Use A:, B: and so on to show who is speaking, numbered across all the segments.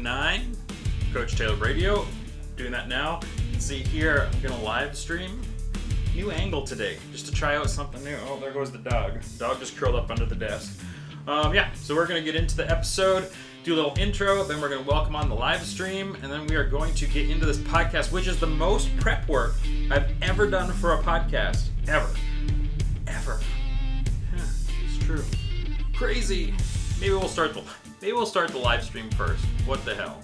A: 49, Coach Taylor Radio. Doing that now. You can see here, I'm gonna live stream. New angle today, just to try out something new. Oh, there goes the dog. Dog just curled up under the desk. So we're gonna get into the episode, do a little intro, then we're gonna welcome on the live stream, and then we are going to get into this podcast, which is the most prep work I've ever done for a podcast. Ever. Yeah, it's true. Crazy. Maybe we'll start the live stream first. What the hell?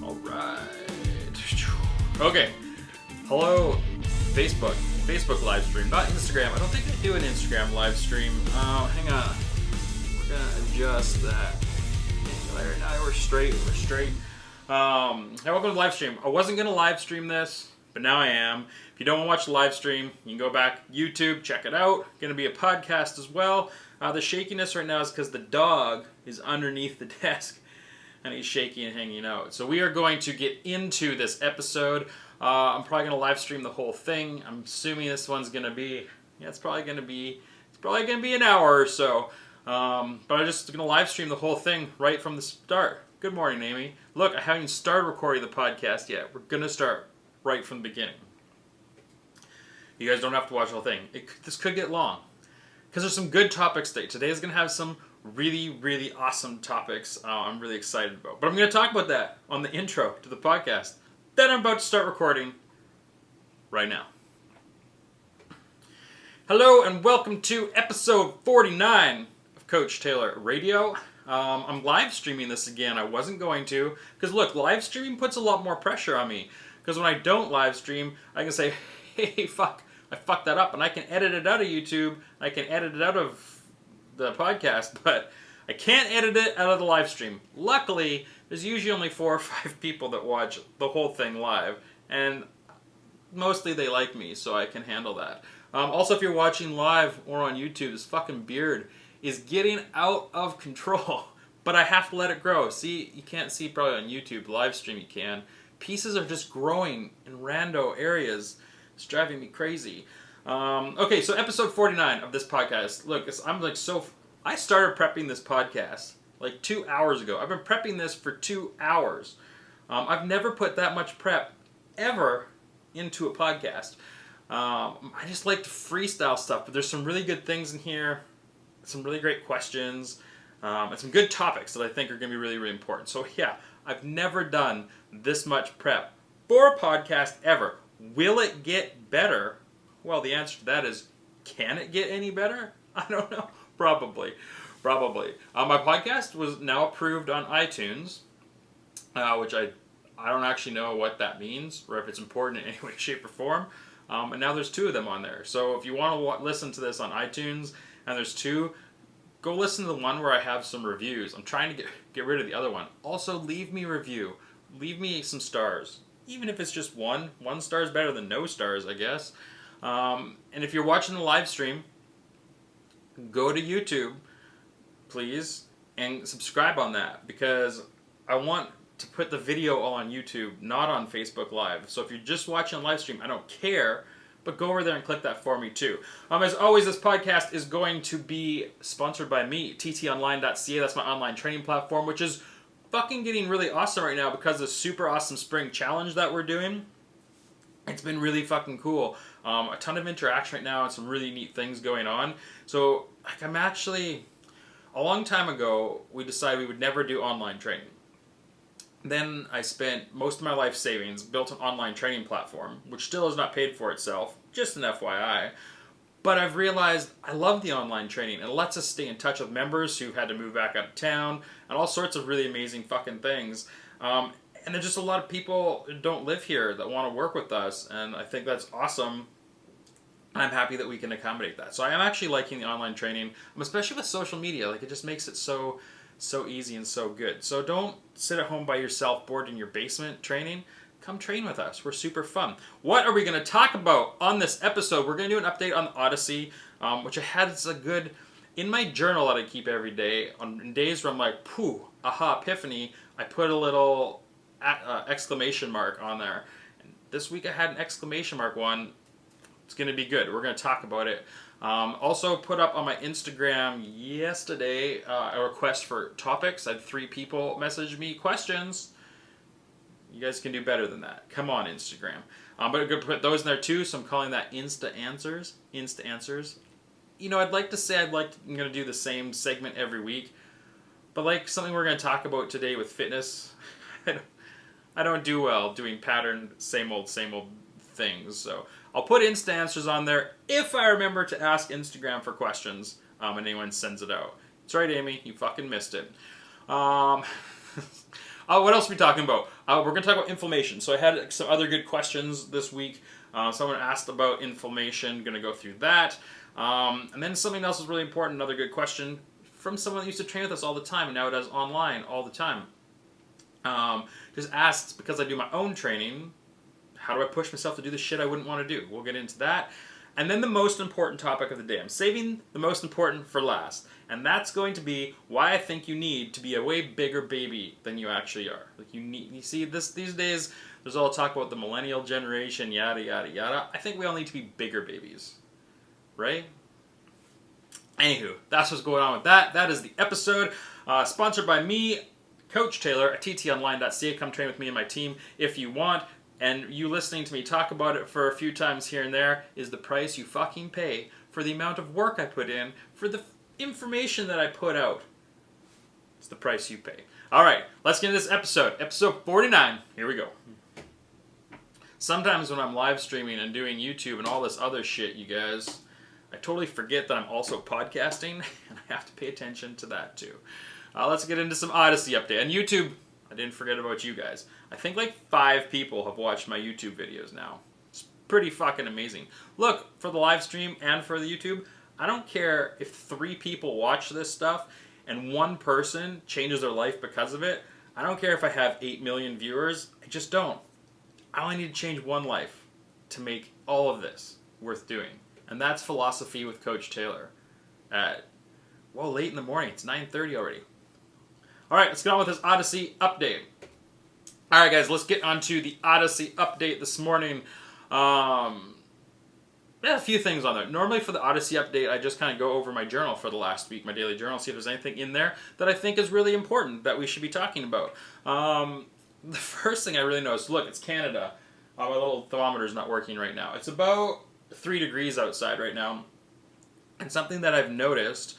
A: All right. Okay. Hello, Facebook live stream, not Instagram. I don't think they do an Instagram live stream. Hang on. We're gonna adjust that. There, now we're straight. Welcome to the live stream. I wasn't gonna live stream this, but now I am. If you don't want to watch the live stream, you can go back YouTube, check it out. Gonna be a podcast as well. The shakiness right now is because the dog is underneath the desk and he's shaky and hanging out. So we are going to get into this episode. I'm probably going to live stream the whole thing. I'm assuming this one's going to be, it's probably going to be an hour or so. But I'm just going to live stream the whole thing right from the start. Good morning, Amy. Look, I haven't even started recording the podcast yet. We're going to start right from the beginning. You guys don't have to watch the whole thing. This could get long because there's some good topics today. Today is going to have some really, really awesome topics I'm really excited about. But I'm going to talk about that on the intro to the podcast that I'm about to start recording right now. Hello and welcome to episode 49 of Coach Taylor Radio. I'm live streaming this again. I wasn't going to, because look, live streaming puts a lot more pressure on me. Because when I don't live stream, I can say, hey, fuck, I fucked that up, and I can edit it out of YouTube. I can edit it out of the podcast, but I can't edit it out of the live stream. Luckily, there's usually only 4 or 5 people that watch the whole thing live, and mostly they like me, so I can handle that. Also, if you're watching live or on YouTube, this fucking beard is getting out of control, but I have to let it grow. See, you can't see probably on YouTube, live stream you can. Pieces are just growing in rando areas. It's driving me crazy. Okay, so episode 49 of this podcast. Look, I started prepping this podcast like 2 hours ago. I've been prepping this for 2 hours. I've never put that much prep ever into a podcast. I just like to freestyle stuff, but there's some really good things in here, some really great questions, and some good topics that I think are going to be really, really important. So yeah, I've never done this much prep for a podcast ever. Will it get better? Well, the answer to that is, can it get any better? I don't know. Probably. My podcast was now approved on iTunes, which I don't actually know what that means or if it's important in any way, shape, or form. And now there's 2 of them on there. So if you want to listen to this on iTunes and there's 2, go listen to the one where I have some reviews. I'm trying to get rid of the other one. Also, leave me a review. Leave me some stars. Even if it's just 1 star is better than no stars, I guess. And if you're watching the live stream, go to YouTube, please, and subscribe on that, because I want to put the video all on YouTube, not on Facebook Live. So if you're just watching on live stream, I don't care, but go over there and click that for me too. As always, this podcast is going to be sponsored by me, ttonline.ca. That's my online training platform, which is fucking getting really awesome right now because of the super awesome spring challenge that we're doing. It's been really fucking cool. A ton of interaction right now and some really neat things going on. So, a long time ago, we decided we would never do online training. Then I spent most of my life savings, built an online training platform, which still has not paid for itself, just an FYI. But I've realized I love the online training. It lets us stay in touch with members who've had to move back out of town and all sorts of really amazing fucking things. And there's just a lot of people who don't live here that want to work with us, and I think that's awesome. I'm happy that we can accommodate that. So I am actually liking the online training, especially with social media. Like, it just makes it so easy and so good. So don't sit at home by yourself, bored in your basement training. Come train with us. We're super fun. What are we going to talk about on this episode? We're going to do an update on the Odyssey, which I had as a good, in my journal that I keep every day, on days where I'm like, pooh, aha, epiphany, I put a little exclamation mark on there. And this week I had an exclamation mark one. It's going to be good. We're going to talk about it. Also put up on my Instagram yesterday a request for topics. I had 3 people message me questions. You guys can do better than that. Come on, Instagram. But I'm going to put those in there too, so I'm calling that Insta Answers. Insta Answers. You know, I'd like to say I'm going to do the same segment every week, but like something we're going to talk about today with fitness, I don't do well doing patterned, same old things. So I'll put Insta Answers on there if I remember to ask Instagram for questions and anyone sends it out. That's right, Amy. You fucking missed it. What else are we talking about? We're going to talk about inflammation. So I had some other good questions this week. Someone asked about inflammation. Going to go through that. And then something else was really important, another good question from someone that used to train with us all the time and now does online all the time. Just asked, because I do my own training, how do I push myself to do the shit I wouldn't want to do? We'll get into that. And then the most important topic of the day. I'm saving the most important for last. And that's going to be why I think you need to be a way bigger baby than you actually are. Like you see this these days, there's all talk about the millennial generation, yada, yada, yada. I think we all need to be bigger babies. Right? Anywho, that's what's going on with that. That is the episode. Sponsored by me, Coach Taylor at ttonline.ca. Come train with me and my team if you want. And you listening to me talk about it for a few times here and there is the price you fucking pay for the amount of work I put in, for the information that I put out. It's the price you pay. All right, let's get into this episode. Episode 49. Here we go. Sometimes when I'm live streaming and doing YouTube and all this other shit, you guys, I totally forget that I'm also podcasting, and I have to pay attention to that too. Let's get into some Odyssey update. And YouTube, I didn't forget about you guys. I think like 5 people have watched my YouTube videos now. It's pretty fucking amazing. Look, for the live stream and for the YouTube, I don't care if 3 people watch this stuff and 1 person changes their life because of it. I don't care if I have 8 million viewers. I just don't. I only need to change 1 life to make all of this worth doing. And that's philosophy with Coach Taylor. Late in the morning. It's 9:30 already. All right, let's get on with this Odyssey update. All right, guys, let's get on to the Odyssey update this morning. I had a few things on there. Normally for the Odyssey update, I just kind of go over my journal for the last week, my daily journal, see if there's anything in there that I think is really important that we should be talking about. The first thing I really noticed, look, it's Canada. My little thermometer's not working right now. It's about 3 degrees outside right now. And something that I've noticed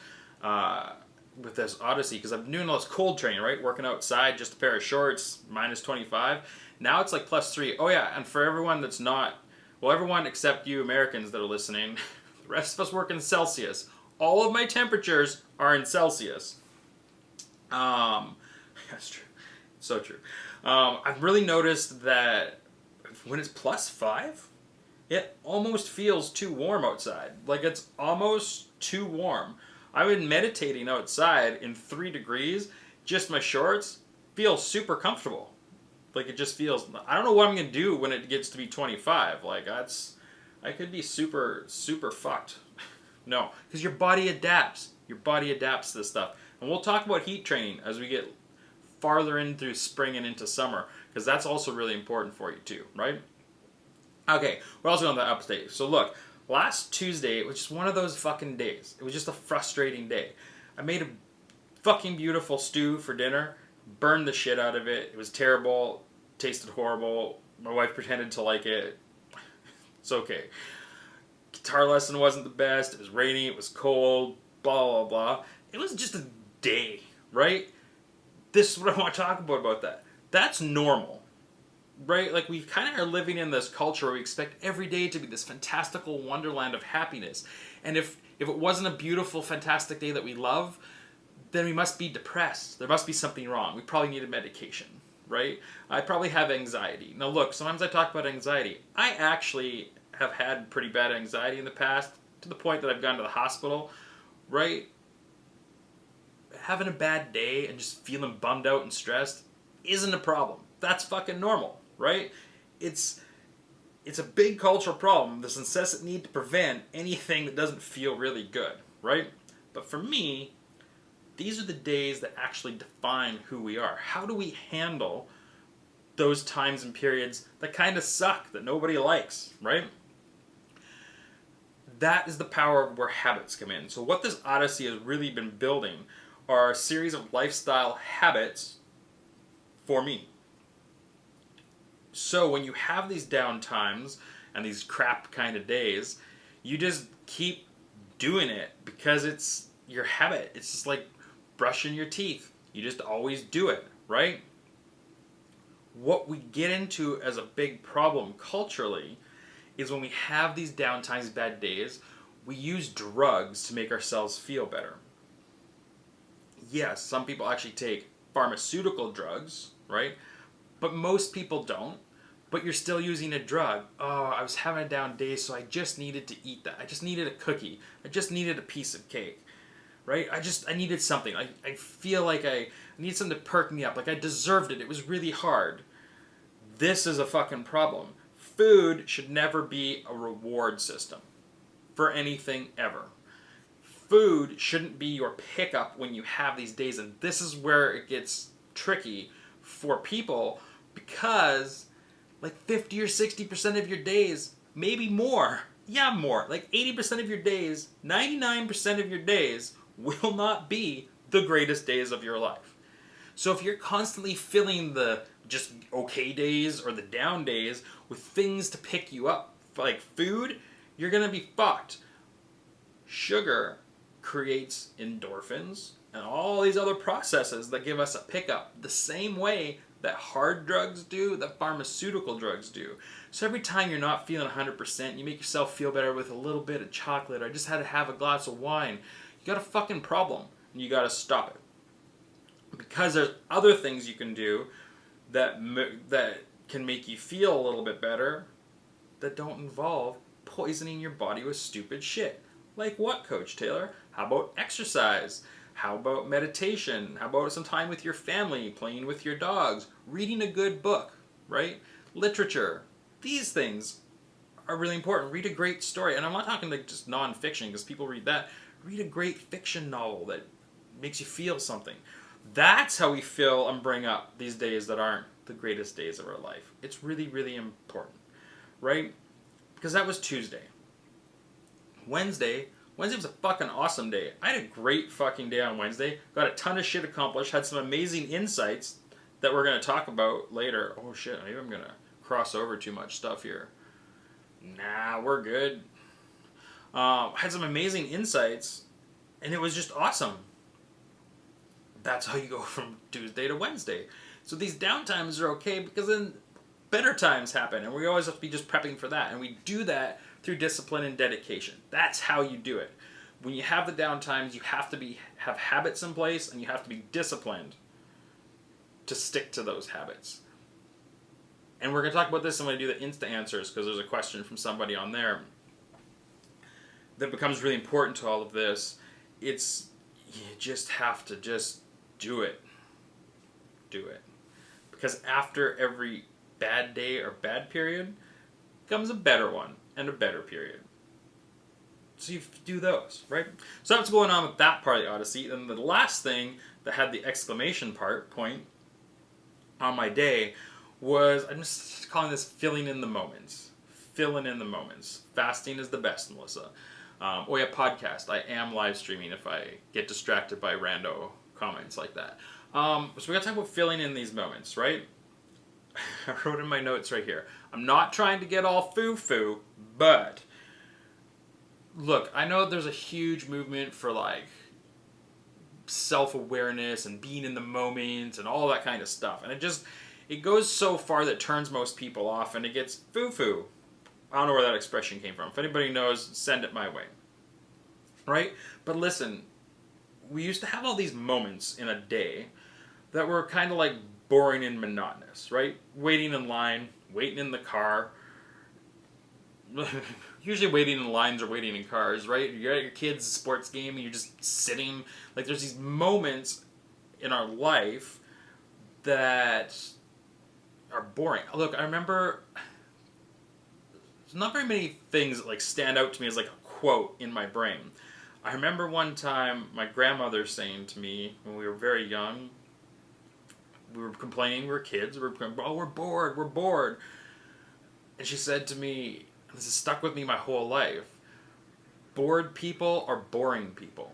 A: with this Odyssey, because I'm doing all this cold training, right? Working outside, just a pair of shorts, minus 25. Now it's like plus 3. Oh yeah, and for everyone that's not, well, everyone except you Americans that are listening, the rest of us work in Celsius. All of my temperatures are in Celsius. That's true. So true. I've really noticed that when it's plus 5, it almost feels too warm outside. Like it's almost too warm. I've been meditating outside in 3 degrees, just my shorts, feel super comfortable. Like it just feels, I don't know what I'm going to do when it gets to be 25. Like I could be super, super fucked. No, because your body adapts. Your body adapts to this stuff. And we'll talk about heat training as we get farther in through spring and into summer, because that's also really important for you too, right? Okay, we're also on the update. So look, last Tuesday, it was just one of those fucking days. It was just a frustrating day. I made a fucking beautiful stew for dinner, burned the shit out of it. It was terrible, tasted horrible. My wife pretended to like it. It's okay. Guitar lesson wasn't the best. It was rainy, it was cold, blah, blah, blah. It was just a day, right? This is what I want to talk about that. That's normal. Right? Like we kind of are living in this culture where we expect every day to be this fantastical wonderland of happiness. And if it wasn't a beautiful, fantastic day that we love, then we must be depressed. There must be something wrong. We probably need a medication, right? I probably have anxiety. Now look, sometimes I talk about anxiety. I actually have had pretty bad anxiety in the past, to the point that I've gone to the hospital, right? Having a bad day and just feeling bummed out and stressed isn't a problem. That's fucking normal. Right? It's a big cultural problem, this incessant need to prevent anything that doesn't feel really good, right? But for me, these are the days that actually define who we are. How do we handle those times and periods that kind of suck, that nobody likes, right? that is the power of where habits come in. So what this Odyssey has really been building are a series of lifestyle habits for me. So when you have these down times and these crap kind of days, you just keep doing it because it's your habit. It's just like brushing your teeth. You just always do it, right? What we get into as a big problem culturally is when we have these down times, bad days, we use drugs to make ourselves feel better. Yes, some people actually take pharmaceutical drugs, right? But most people don't. But you're still using a drug. Oh, I was having a down day, so I just needed to eat that. I just needed a cookie. I just needed a piece of cake, right? I needed something. I feel like I need something to perk me up. Like I deserved it. It was really hard. This is a fucking problem. Food should never be a reward system for anything ever. Food shouldn't be your pickup when you have these days, and this is where it gets tricky for people because like 50 or 60% of your days, maybe more, like 80% of your days, 99% of your days will not be the greatest days of your life. So if you're constantly filling the just okay days or the down days with things to pick you up, like food, you're going to be fucked. Sugar creates endorphins and all these other processes that give us a pickup the same way that hard drugs do, that pharmaceutical drugs do. So every time you're not feeling 100%, you make yourself feel better with a little bit of chocolate, or I just had to have a glass of wine. You got a fucking problem, and you got to stop it. Because there's other things you can do that can make you feel a little bit better that don't involve poisoning your body with stupid shit. Like what, Coach Taylor? How about exercise? How about meditation? How about some time with your family, playing with your dogs, reading a good book, right? Literature. These things are really important. Read a great story. And I'm not talking like just nonfiction because people read that. Read a great fiction novel that makes you feel something. That's how we feel and bring up these days that aren't the greatest days of our life. It's really, really important, right? Because that was Tuesday. Wednesday was a fucking awesome day. I had a great fucking day on Wednesday. Got a ton of shit accomplished. Had some amazing insights that we're going to talk about later. Oh shit, maybe I'm going to cross over too much stuff here. Nah, we're good. Had some amazing insights, and it was just awesome. That's how you go from Tuesday to Wednesday. So these downtimes are okay because then better times happen, and we always have to be just prepping for that. And we do that through discipline and dedication. That's how you do it. When you have the downtimes, you have to have habits in place, and you have to be disciplined to stick to those habits. And we're going to talk about this. I'm going to do the Insta answers because there's a question from somebody on there that becomes really important to all of this. It's you just have to just do it. Do it. Because after every bad day or bad period comes a better one and a better period. So you do those, right? So that's what's going on with that part of the Odyssey. And the last thing that had the exclamation point on my day was, I'm just calling this filling in the moments. Filling in the moments. Fasting is the best, Melissa. Podcast. I am live streaming if I get distracted by rando comments like that. So we got to talk about filling in these moments, right? I wrote in my notes right here. I'm not trying to get all foo-foo, but look, I know there's a huge movement for like self-awareness and being in the moment and all that kind of stuff. And it goes so far that it turns most people off and it gets foo-foo. I don't know where that expression came from. If anybody knows, send it my way. Right? But listen, we used to have all these moments in a day that were kind of like boring and monotonous, right? Waiting in line, waiting in the car. Usually waiting in lines or waiting in cars, right? You're at your kid's sports game and you're just sitting. Like there's these moments in our life that are boring. Look, I remember there's not very many things that like stand out to me as like a quote in my brain. I remember one time my grandmother saying to me when we were very young, we were complaining, we were kids, we're bored. And she said to me, this has stuck with me my whole life, bored people are boring people.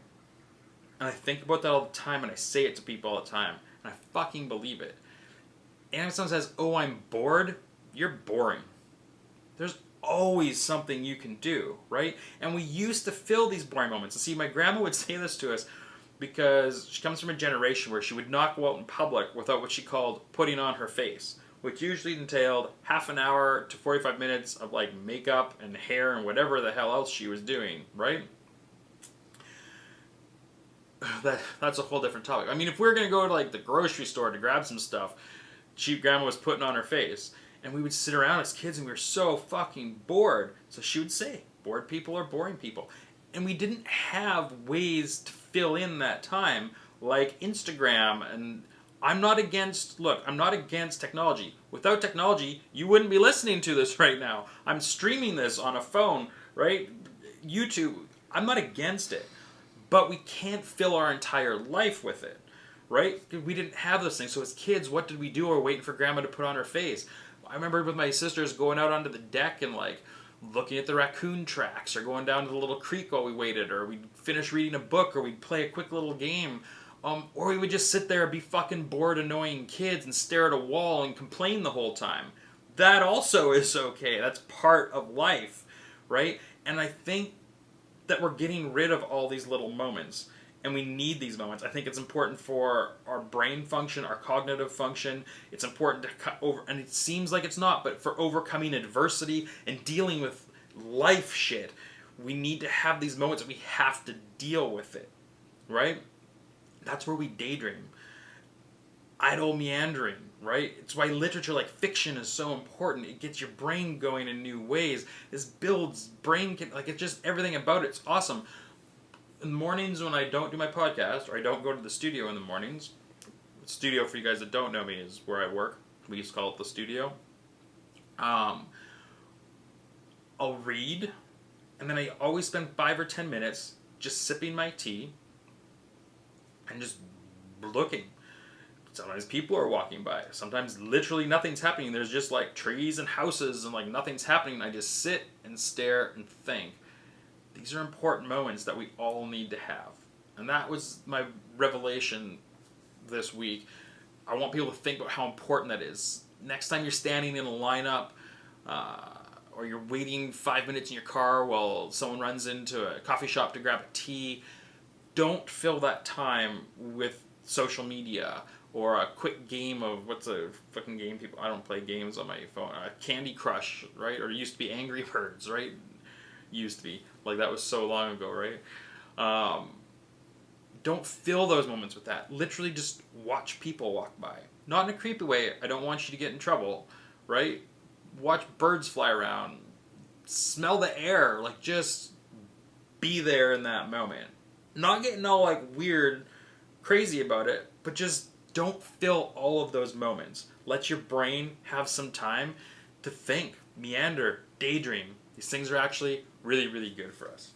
A: And I think about that all the time, and I say it to people all the time, and I fucking believe it. And if someone says, oh, I'm bored, you're boring. There's always something you can do, right? And we used to fill these boring moments. And see, my grandma would say this to us because she comes from a generation where she would not go out in public without what she called putting on her face, which usually entailed half an hour to 45 minutes of like makeup and hair and whatever the hell else she was doing, right? That's a whole different topic. I mean, if we were going to go to like the grocery store to grab some stuff, grandma was putting on her face. And we would sit around as kids and we were so fucking bored. So she would say, bored people are boring people. And we didn't have ways to fill in that time like Instagram. And I'm not against technology. Without technology, you wouldn't be listening to this right now. I'm streaming this on a phone, right? YouTube, I'm not against it. But we can't fill our entire life with it, right? We didn't have those things. So as kids, what did we do? We were waiting for grandma to put on her face. I remember with my sisters going out onto the deck and like looking at the raccoon tracks, or going down to the little creek while we waited, or we'd finish reading a book, or we'd play a quick little game, or we would just sit there and be fucking bored, annoying kids and stare at a wall and complain the whole time. That also is okay. That's part of life, right? And I think that we're getting rid of all these little moments. And we need these moments. I think it's important for our brain function, our cognitive function. It's important to cut over, and it seems like it's not, but for overcoming adversity and dealing with life shit, we need to have these moments that we have to deal with it, right? That's where we daydream. Idle meandering, right? It's why literature like fiction is so important. It gets your brain going in new ways. This builds brain, it's just everything about it's awesome. In the mornings when I don't do my podcast, or I don't go to the studio in the mornings, the studio, for you guys that don't know me, is where I work. We used to call it the studio. I'll read, and then I always spend 5 or 10 minutes just sipping my tea and just looking. Sometimes people are walking by. Sometimes literally nothing's happening. There's just like trees and houses and like nothing's happening. I just sit and stare and think. These are important moments that we all need to have. And that was my revelation this week. I want people to think about how important that is. Next time you're standing in a lineup, or you're waiting 5 minutes in your car while someone runs into a coffee shop to grab a tea, don't fill that time with social media or a quick game of, what's a fucking game people, I don't play games on my phone, Candy Crush, right? Or it used to be Angry Birds, right? Used to be. Like, that was so long ago, right? Don't fill those moments with that. Literally just watch people walk by. Not in a creepy way. I don't want you to get in trouble, right? Watch birds fly around. Smell the air. Like, just be there in that moment. Not getting all, like, weird, crazy about it, but just don't fill all of those moments. Let your brain have some time to think, meander, daydream. These things are actually really, really good for us.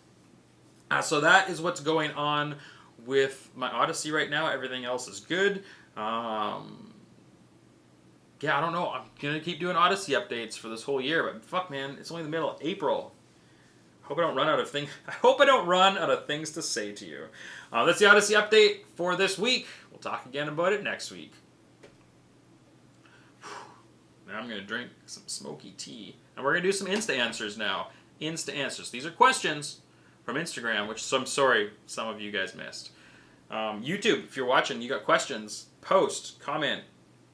A: So that is what's going on with my Odyssey right now. Everything else is good. Yeah, I don't know. I'm going to keep doing Odyssey updates for this whole year, but fuck, man, it's only the middle of April. I hope I don't run out of things to say to you. That's the Odyssey update for this week. We'll talk again about it next week. Now I'm going to drink some smoky tea. And we're going to do some Insta Answers now. Insta Answers. These are questions from Instagram, which I'm sorry some of you guys missed. YouTube, if you're watching, you got questions, post, comment,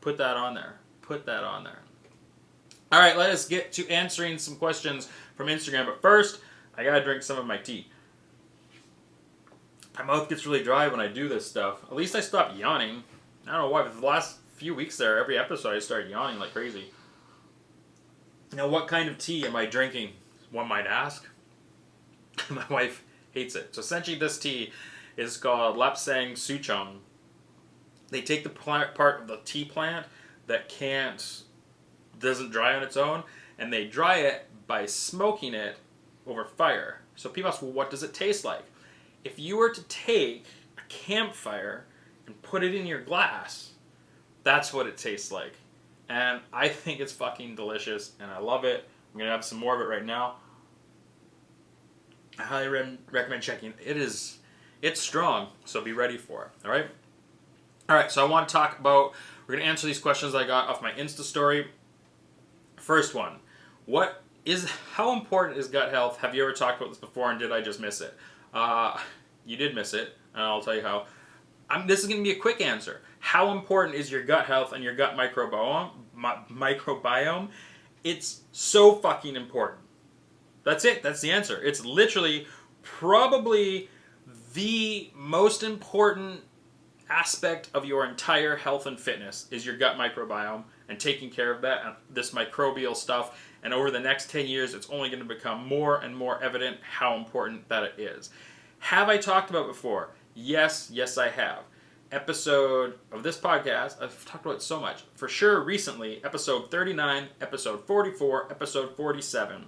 A: put that on there. Put that on there. All right, let us get to answering some questions from Instagram. But first, I got to drink some of my tea. My mouth gets really dry when I do this stuff. At least I stopped yawning. I don't know why, but the last few weeks there, every episode I started yawning like crazy. Now, what kind of tea am I drinking? One might ask. My wife hates it. So essentially this tea is called Lapsang Souchong. They take the part of the tea plant that doesn't dry on its own, and they dry it by smoking it over fire. So people ask, well, what does it taste like? If you were to take a campfire and put it in your glass, that's what it tastes like. And I think it's fucking delicious, and I love it. I'm going to have some more of it right now. I highly recommend checking. It's strong, so be ready for it. All right. All right. So I want to talk about. We're gonna answer these questions I got off my Insta story. First one, how important is gut health? Have you ever talked about this before, and did I just miss it? You did miss it, and I'll tell you how. This is going to be a quick answer. How important is your gut health and your gut microbiome? It's so fucking important. That's it. That's the answer. It's literally probably the most important aspect of your entire health and fitness is your gut microbiome and taking care of that, this microbial stuff. And over the next 10 years, it's only going to become more and more evident how important that it is. Have I talked about it before? Yes, I have. Episode of this podcast, I've talked about it so much. For sure, recently, episode 39, episode 44, episode 47.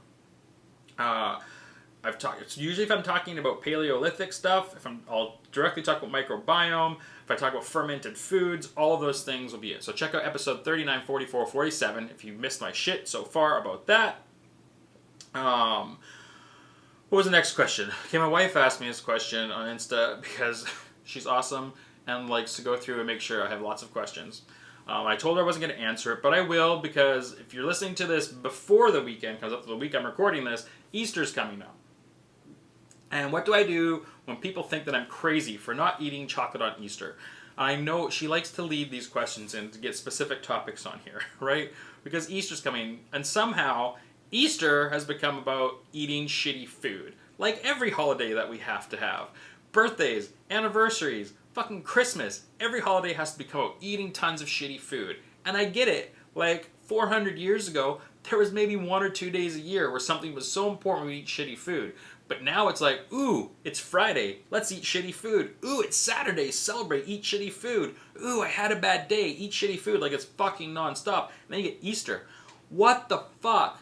A: I've talked. Usually, if I'm talking about Paleolithic stuff, I'll directly talk about microbiome. If I talk about fermented foods, all of those things will be it. So check out episode 39, 44, 47 if you missed my shit so far about that. What was the next question? Okay, my wife asked me this question on Insta because she's awesome and likes to go through and make sure I have lots of questions. I told her I wasn't going to answer it, but I will because if you're listening to this before the weekend comes up, the week I'm recording this, Easter's coming up. And what do I do when people think that I'm crazy for not eating chocolate on Easter? I know she likes to lead these questions in to get specific topics on here, right? Because Easter's coming, and somehow Easter has become about eating shitty food. Like every holiday that we have to have. Birthdays, anniversaries, fucking Christmas. Every holiday has to become about eating tons of shitty food. And I get it. Like 400 years ago, there was maybe 1 or 2 days a year where something was so important we eat shitty food. But now it's like, ooh, it's Friday, let's eat shitty food. Ooh, it's Saturday, celebrate, eat shitty food. Ooh, I had a bad day, eat shitty food. Like it's fucking nonstop. And then you get Easter. What the fuck?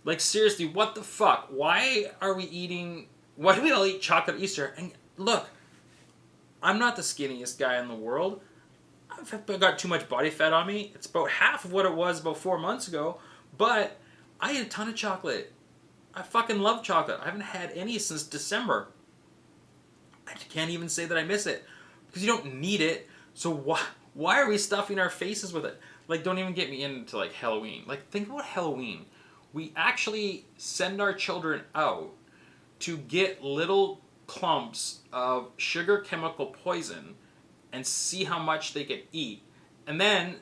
A: Like seriously, what the fuck? Why do we all eat chocolate at Easter? And look, I'm not the skinniest guy in the world. I've got too much body fat on me. It's about half of what it was about 4 months ago. But I ate a ton of chocolate. I fucking love chocolate. I haven't had any since December. I can't even say that I miss it. Because you don't need it. So why are we stuffing our faces with it? Like, don't even get me into, like, Halloween. Like, think about Halloween. We actually send our children out to get little clumps of sugar chemical poison and see how much they can eat. And then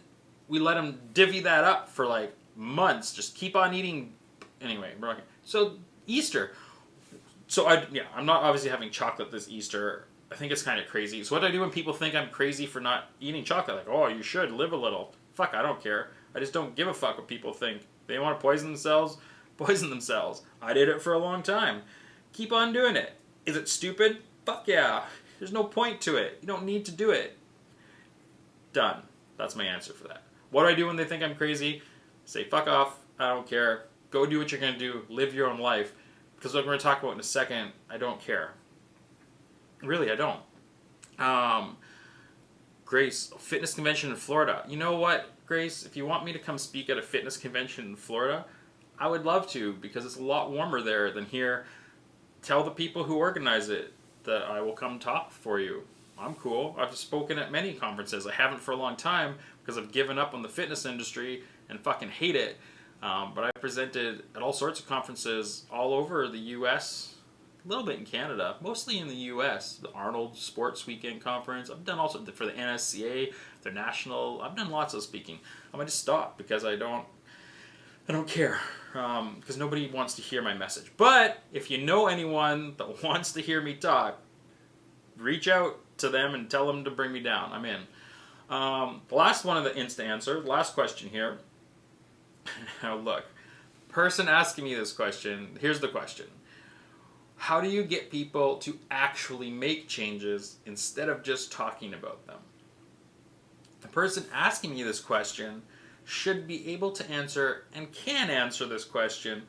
A: we let them divvy that up for, like, months. Just keep on eating. Anyway, so Easter. So I'm not obviously having chocolate this Easter. I think it's kind of crazy. So what do I do when people think I'm crazy for not eating chocolate? Like, oh, you should live a little. Fuck, I don't care. I just don't give a fuck what people think. They want to poison themselves. I did it for a long time. Keep on doing it. Is it stupid? Fuck yeah. There's no point to it. You don't need to do it. Done. That's my answer for that. What do I do when they think I'm crazy? Say, fuck off. I don't care. Go do what you're going to do. Live your own life. Because what we're going to talk about in a second, I don't care. Really, I don't. Grace, fitness convention in Florida. You know what, Grace? If you want me to come speak at a fitness convention in Florida, I would love to because it's a lot warmer there than here. Tell the people who organize it that I will come talk for you. I'm cool. I've spoken at many conferences. I haven't for a long time because I've given up on the fitness industry and fucking hate it. But I presented at all sorts of conferences all over the U.S., a little bit in Canada, mostly in the U.S. The Arnold Sports Weekend Conference. I've done also for the NSCA, their national. I've done lots of speaking. I'm going to stop because I don't care. Because nobody wants to hear my message. But if you know anyone that wants to hear me talk, reach out to them and tell them to bring me down. I'm in. The last one of the Insta answer, the last question here. Now look, person asking me this question, here's the question. How do you get people to actually make changes instead of just talking about them? The person asking me this question should be able to answer and can answer this question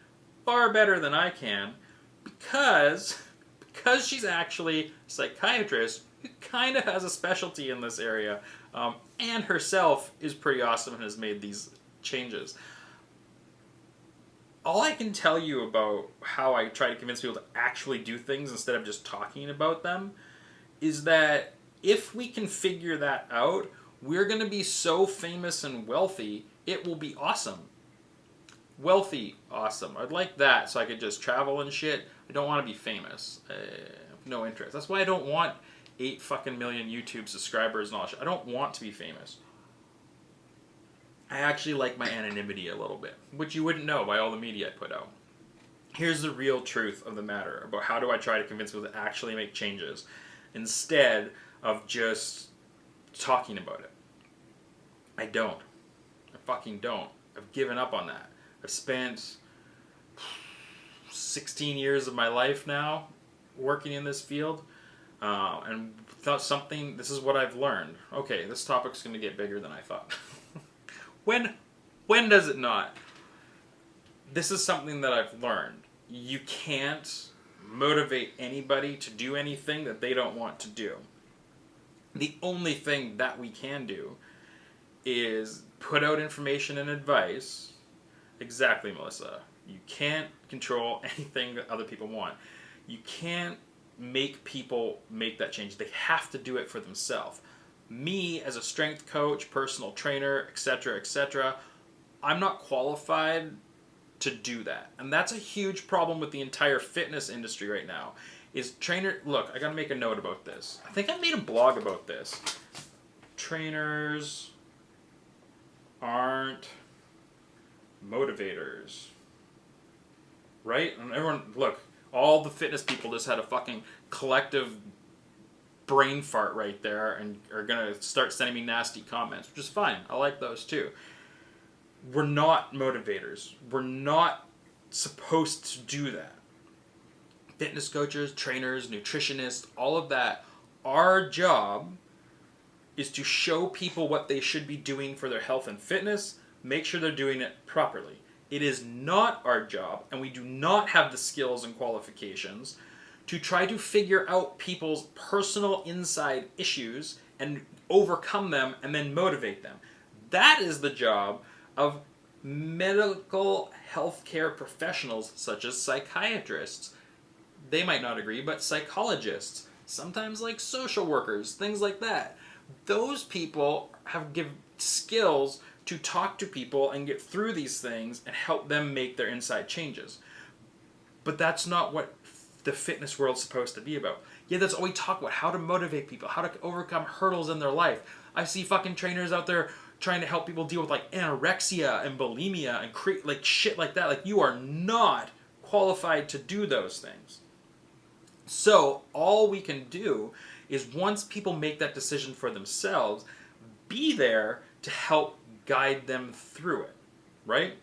A: far better than I can because she's actually a psychiatrist who kind of has a specialty in this area and herself is pretty awesome and has made these changes. all I can tell you about how I try to convince people to actually do things instead of just talking about them is that if we can figure that out, we're going to be so famous and wealthy, it will be awesome. Wealthy, awesome. I'd like that so I could just travel and shit. I don't want to be famous. No interest. That's why I don't want 8 fucking million YouTube subscribers and all that shit. I don't want to be famous. I actually like my anonymity a little bit, which you wouldn't know by all the media I put out. Here's the real truth of the matter about how do I try to convince people to actually make changes instead of just talking about it. I don't. I fucking don't. I've given up on that. I've spent 16 years of my life now working in this field, and thought this is what I've learned. Okay, this topic's going to get bigger than I thought. When does it not? This is something that I've learned. You can't motivate anybody to do anything that they don't want to do. The only thing that we can do is put out information and advice. Exactly, Melissa. You can't control anything that other people want. You can't make people make that change. They have to do it for themselves. Me, as a strength coach, personal trainer, etc., I'm not qualified to do that. And that's a huge problem with the entire fitness industry right now. Look, I gotta make a note about this. I think I made a blog about this. Trainers aren't motivators. Right? And everyone, look, all the fitness people just had a fucking collective brain fart right there and are gonna start sending me nasty comments, which is fine. I like those too. We're not motivators. We're not supposed to do that. Fitness coaches, trainers, nutritionists, all of that, our job is to show people what they should be doing for their health and fitness, make sure they're doing it properly. It is not our job, and we do not have the skills and qualifications to try to figure out people's personal inside issues and overcome them and then motivate them. That is the job of medical healthcare professionals such as psychiatrists. They might not agree, but psychologists, sometimes like social workers, things like that. Those people give skills to talk to people and get through these things and help them make their inside changes. But that's not what the fitness world's supposed to be about. Yeah, that's all we talk about, how to motivate people, how to overcome hurdles in their life. I see fucking trainers out there trying to help people deal with like anorexia and bulimia and create like shit like that. Like, you are not qualified to do those things. So all we can do is, once people make that decision for themselves, be there to help guide them through it, right?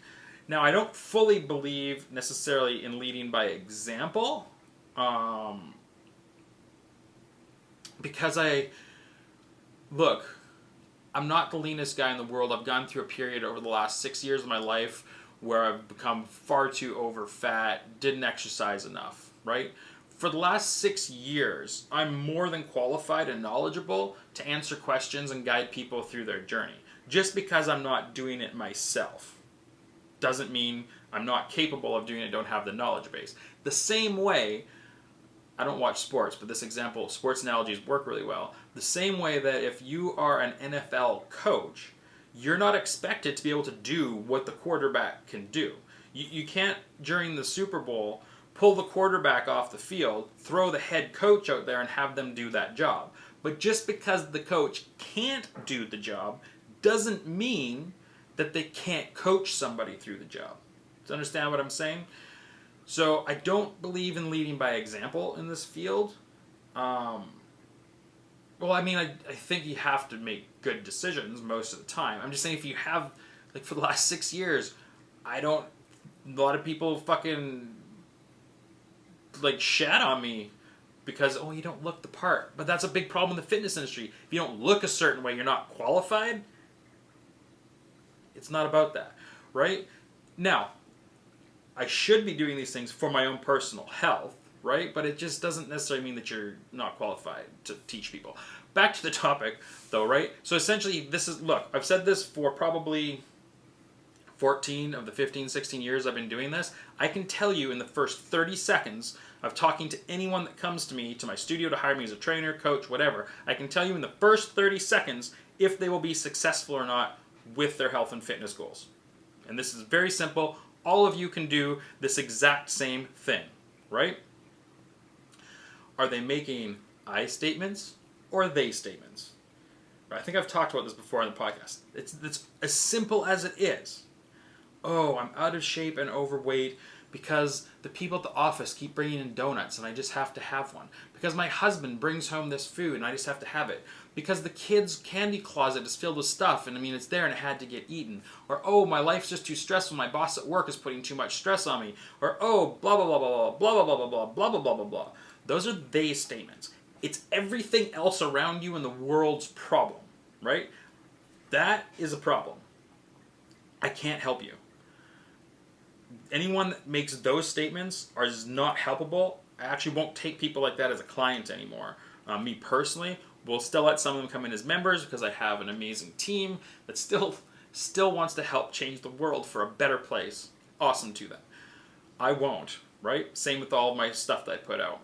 A: Now, I don't fully believe necessarily in leading by example, because I'm not the leanest guy in the world. I've gone through a period over the last 6 years of my life where I've become far too over fat, didn't exercise enough, right? For the last 6 years, I'm more than qualified and knowledgeable to answer questions and guide people through their journey. Just because I'm not doing it myself doesn't mean I'm not capable of doing it, don't have the knowledge base. The same way, I don't watch sports, but this example, sports analogies work really well. The same way that if you are an NFL coach, you're not expected to be able to do what the quarterback can do. You can't, during the Super Bowl, pull the quarterback off the field, throw the head coach out there and have them do that job. But just because the coach can't do the job doesn't mean that they can't coach somebody through the job. Do you understand what I'm saying? So I don't believe in leading by example in this field. I think you have to make good decisions most of the time. I'm just saying, if you have, like, for the last 6 years, a lot of people fucking, like, shat on me because, oh, you don't look the part. But that's a big problem in the fitness industry. If you don't look a certain way, you're not qualified. It's not about that, right? Now, I should be doing these things for my own personal health, right? But it just doesn't necessarily mean that you're not qualified to teach people. Back to the topic, though, right? So essentially, I've said this for probably 14 of the 15, 16 years I've been doing this, I can tell you in the first 30 seconds of talking to anyone that comes to me, to my studio to hire me as a trainer, coach, whatever, I can tell you in the first 30 seconds if they will be successful or not with their health and fitness goals. And this is very simple. All of you can do this exact same thing, right? Are they making I statements or they statements? I think I've talked about this before on the podcast. It's as simple as it is. Oh, I'm out of shape and overweight because the people at the office keep bringing in donuts and I just have to have one. Because my husband brings home this food and I just have to have it. Because the kids' candy closet is filled with stuff and it's there and it had to get eaten. Or, oh, my life's just too stressful. My boss at work is putting too much stress on me. Or, oh, blah, blah, blah, blah, blah, blah, blah, blah, blah, blah, blah, blah, blah, blah. Those are they statements. It's everything else around you in the world's problem, right? That is a problem. I can't help you. Anyone that makes those statements is not helpable. I actually won't take people like that as a client anymore. Me personally, will still let some of them come in as members because I have an amazing team that still wants to help change the world for a better place. Awesome to them. I won't, right? Same with all of my stuff that I put out.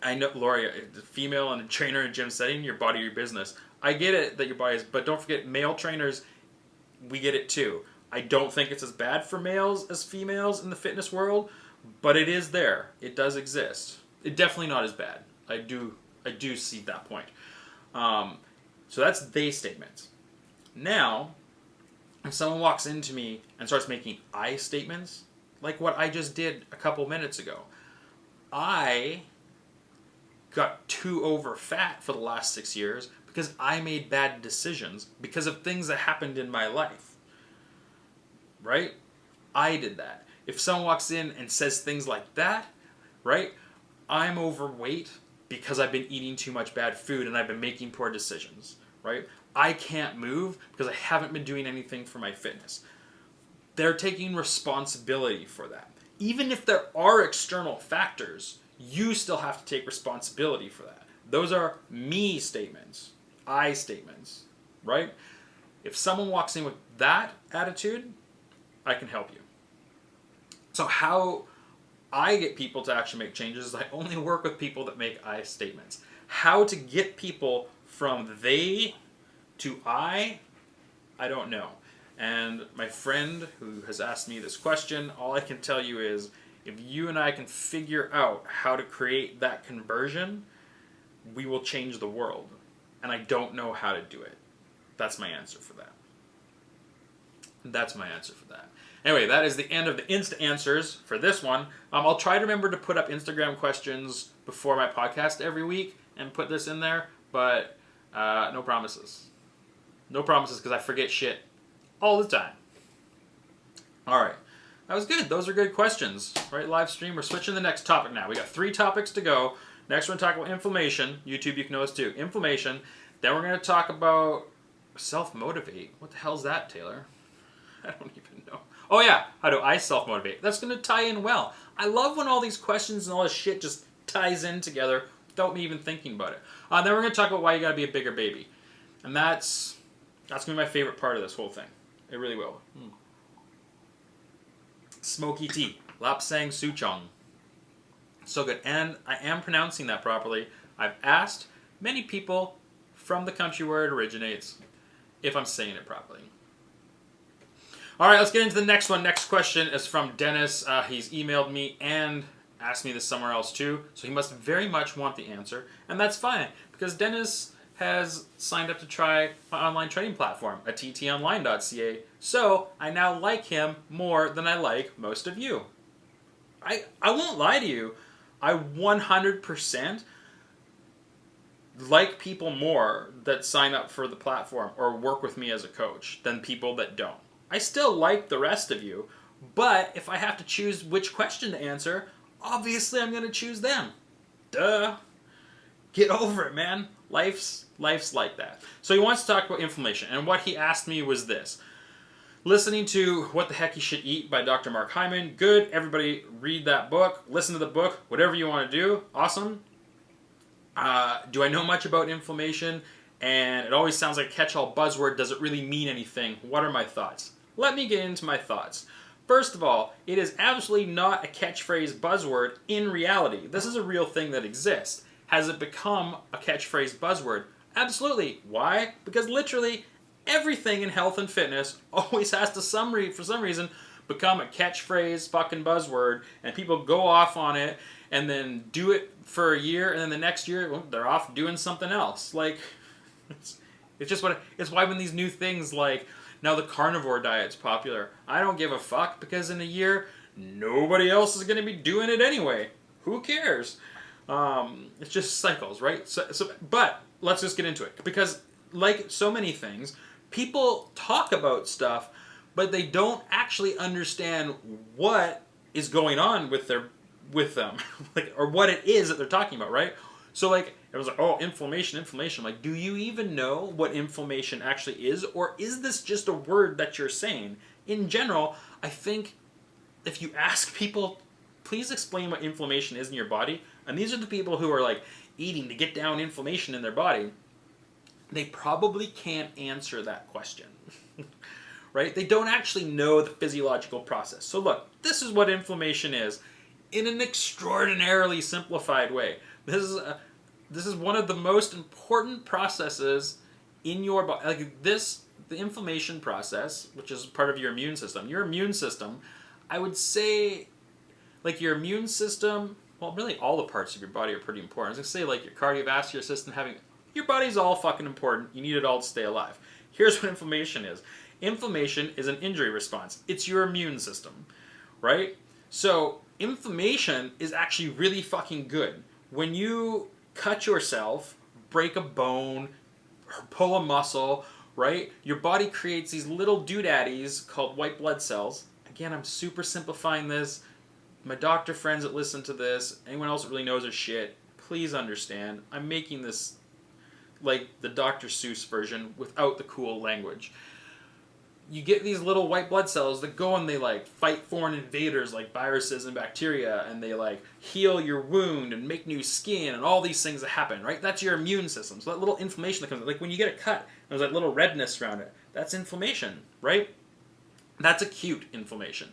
A: I know, Lori, a female and a trainer in a gym setting, your body, your business. I get it that your body is, but don't forget, male trainers, we get it too. I don't think it's as bad for males as females in the fitness world, but it is there. It does exist. It's definitely not as bad. I do see that point. So that's they statements. Now, if someone walks into me and starts making I statements, like what I just did a couple minutes ago, I got too over fat for the last 6 years because I made bad decisions because of things that happened in my life. Right? I did that. If someone walks in and says things like that, right? I'm overweight because I've been eating too much bad food and I've been making poor decisions, right? I can't move because I haven't been doing anything for my fitness. They're taking responsibility for that. Even if there are external factors, you still have to take responsibility for that. Those are me statements, I statements, right? If someone walks in with that attitude, I can help you. So how I get people to actually make changes is I only work with people that make I statements. How to get people from they to I don't know. And my friend who has asked me this question, all I can tell you is if you and I can figure out how to create that conversion, we will change the world. And I don't know how to do it. That's my answer for that. That's my answer for that. Anyway, that is the end of the Insta answers for this one. I'll try to remember to put up Instagram questions before my podcast every week and put this in there, but no promises. No promises because I forget shit all the time. All right. That was good. Those are good questions. Right, live stream. We're switching to the next topic now. We got 3 topics to go. Next, we're going to talk about inflammation. YouTube, you can know us too. Inflammation. Then we're going to talk about self-motivate. What the hell's that, Taylor? I don't even know. Oh yeah, how do I self-motivate? That's going to tie in well. I love when all these questions and all this shit just ties in together without me even thinking about it. Then we're going to talk about why you got to be a bigger baby. And that's going to be my favorite part of this whole thing. It really will. Smoky tea. Lapsang Souchong. So good. And I am pronouncing that properly. I've asked many people from the country where it originates if I'm saying it properly. All right, let's get into the next one. Next question is from Dennis. He's emailed me and asked me this somewhere else too. So he must very much want the answer. And that's fine because Dennis has signed up to try my online training platform, at ttonline.ca. So I now like him more than I like most of you. I won't lie to you. I 100% like people more that sign up for the platform or work with me as a coach than people that don't. I still like the rest of you, but if I have to choose which question to answer, obviously I'm going to choose them. Duh. Get over it, man. Life's like that. So he wants to talk about inflammation, and what he asked me was this. Listening to What the Heck You Should Eat by Dr. Mark Hyman. Good. Everybody read that book. Listen to the book. Whatever you want to do. Awesome. Do I know much about inflammation? And it always sounds like a catch-all buzzword. Does it really mean anything? What are my thoughts? Let me get into my thoughts. First of all, it is absolutely not a catchphrase buzzword in reality. This is a real thing that exists. Has it become a catchphrase buzzword? Absolutely. Why? Because literally everything in health and fitness always has to for some reason become a catchphrase fucking buzzword, and people go off on it and then do it for a year, and then the next year, well, they're off doing something else. Like, it's just it's why when these new things like now the carnivore diet's popular, I don't give a fuck, because in a year nobody else is going to be doing it anyway. Who cares? It's just cycles, right? But let's just get into it, because like so many things, people talk about stuff, but they don't actually understand what is going on with them, like, or what it is that they're talking about, right? So like it was like, oh, inflammation. Like, do you even know what inflammation actually is, or is this just a word that you're saying? In general, I think if you ask people, please explain what inflammation is in your body, and these are the people who are like eating to get down inflammation in their body, they probably can't answer that question. Right? They don't actually know the physiological process. So look, this is what inflammation is in an extraordinarily simplified way. This is one of the most important processes in your body. Like the inflammation process, which is part of your immune system. Your immune system, I would say, like your immune system, well, really all the parts of your body are pretty important. I was going to say, like your cardiovascular system, your body's all fucking important. You need it all to stay alive. Here's what inflammation is. Inflammation is an injury response. It's your immune system, right? So inflammation is actually really fucking good. When you cut yourself, break a bone, or pull a muscle, right? Your body creates these little doodaddies called white blood cells. Again, I'm super simplifying this. My doctor friends that listen to this, anyone else that really knows their shit, please understand. I'm making this like the Dr. Seuss version without the cool language. You get these little white blood cells that go and they like fight foreign invaders like viruses and bacteria, and they like heal your wound and make new skin and all these things that happen, right? That's your immune system. So that little inflammation that comes, like when you get a cut, there's that little redness around it. That's inflammation, right? That's acute inflammation.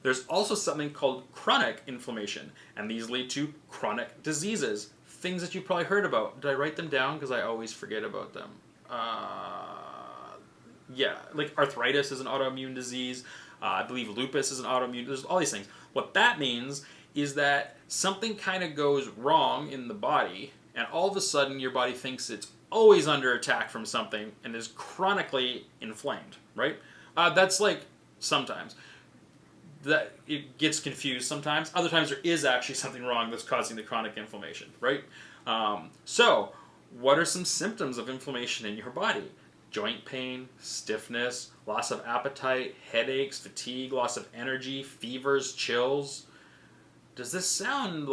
A: There's also something called chronic inflammation, and these lead to chronic diseases. Things that you've probably heard about. Did I write them down? Because I always forget about them. Yeah, like arthritis is an autoimmune disease. I believe lupus is an autoimmune. There's all these things. What that means is that something kind of goes wrong in the body, and all of a sudden your body thinks it's always under attack from something and is chronically inflamed, right? That's like sometimes. That it gets confused sometimes. Other times there is actually something wrong that's causing the chronic inflammation, right? So, what are some symptoms of inflammation in your body? Joint pain, stiffness, loss of appetite, headaches, fatigue, loss of energy, fevers, chills. Does this sound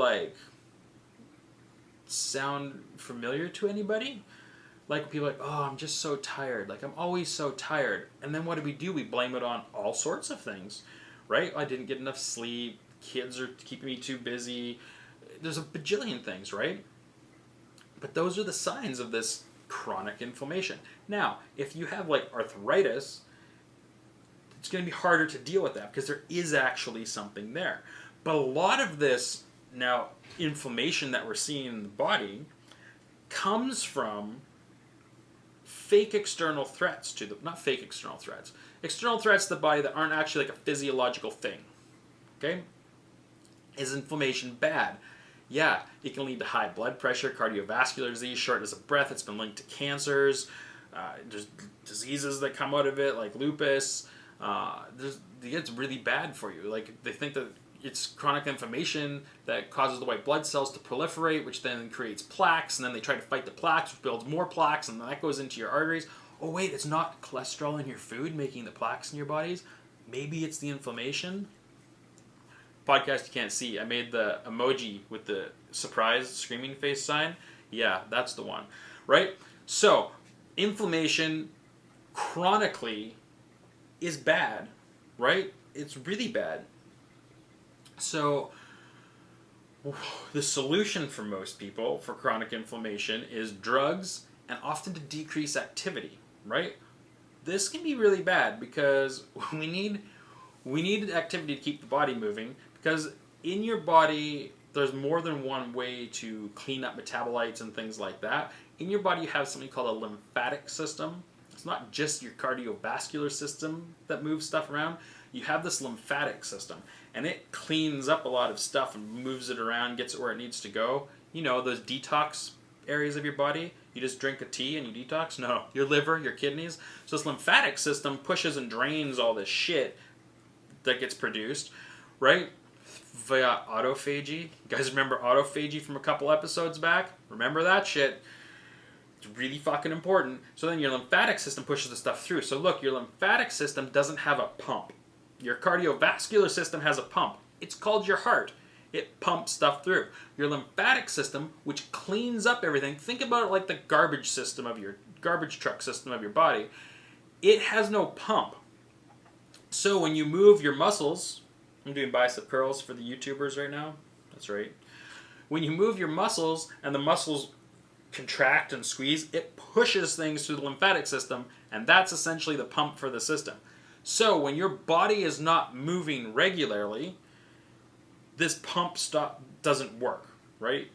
A: familiar to anybody? Like people are like, oh, I'm just so tired. Like I'm always so tired. And then what do? We blame it on all sorts of things, right? I didn't get enough sleep. Kids are keeping me too busy. There's a bajillion things, right? But those are the signs of this chronic inflammation. Now, if you have like arthritis, it's going to be harder to deal with that because there is actually something there. But a lot of this now inflammation that we're seeing in the body comes from fake external threats to the, not fake external threats to the body that aren't actually like a physiological thing. Okay? Is inflammation bad? Yeah, it can lead to high blood pressure, cardiovascular disease, shortness of breath. It's been linked to cancers. There's diseases that come out of it, like lupus. It's really bad for you. Like they think that it's chronic inflammation that causes the white blood cells to proliferate, which then creates plaques, and then they try to fight the plaques, which builds more plaques, and that goes into your arteries. Oh wait, it's not cholesterol in your food making the plaques in your bodies. Maybe it's the inflammation. Podcast you can't see. I made the emoji with the surprise screaming face sign. Yeah, that's the one. Right? So, inflammation chronically is bad. Right? It's really bad. So, the solution for most people for chronic inflammation is drugs and often to decrease activity. Right? this can be really bad because we need activity to keep the body moving, because in your body there's more than one way to clean up metabolites and things like that. In your body you have something called a lymphatic system. It's not just your cardiovascular system that moves stuff around. You have this lymphatic system, and it cleans up a lot of stuff and moves it around, gets it where it needs to go. You know, those detox areas of your body. You just drink a tea and you detox? No. Your liver, your kidneys. So this lymphatic system pushes and drains all this shit that gets produced, right? Via autophagy. You guys remember autophagy from a couple episodes back? Remember that shit? It's really fucking important. So then your lymphatic system pushes the stuff through. So look, your lymphatic system doesn't have a pump. Your cardiovascular system has a pump. It's called your heart. It pumps stuff through. Your lymphatic system, which cleans up everything, think about it like the garbage system of your garbage truck system of your body. It has no pump. So when you move your muscles, I'm doing bicep curls for the YouTubers right now. That's right. When you move your muscles and the muscles contract and squeeze, it pushes things through the lymphatic system, and that's essentially the pump for the system. So when your body is not moving regularly, this pump doesn't work, right?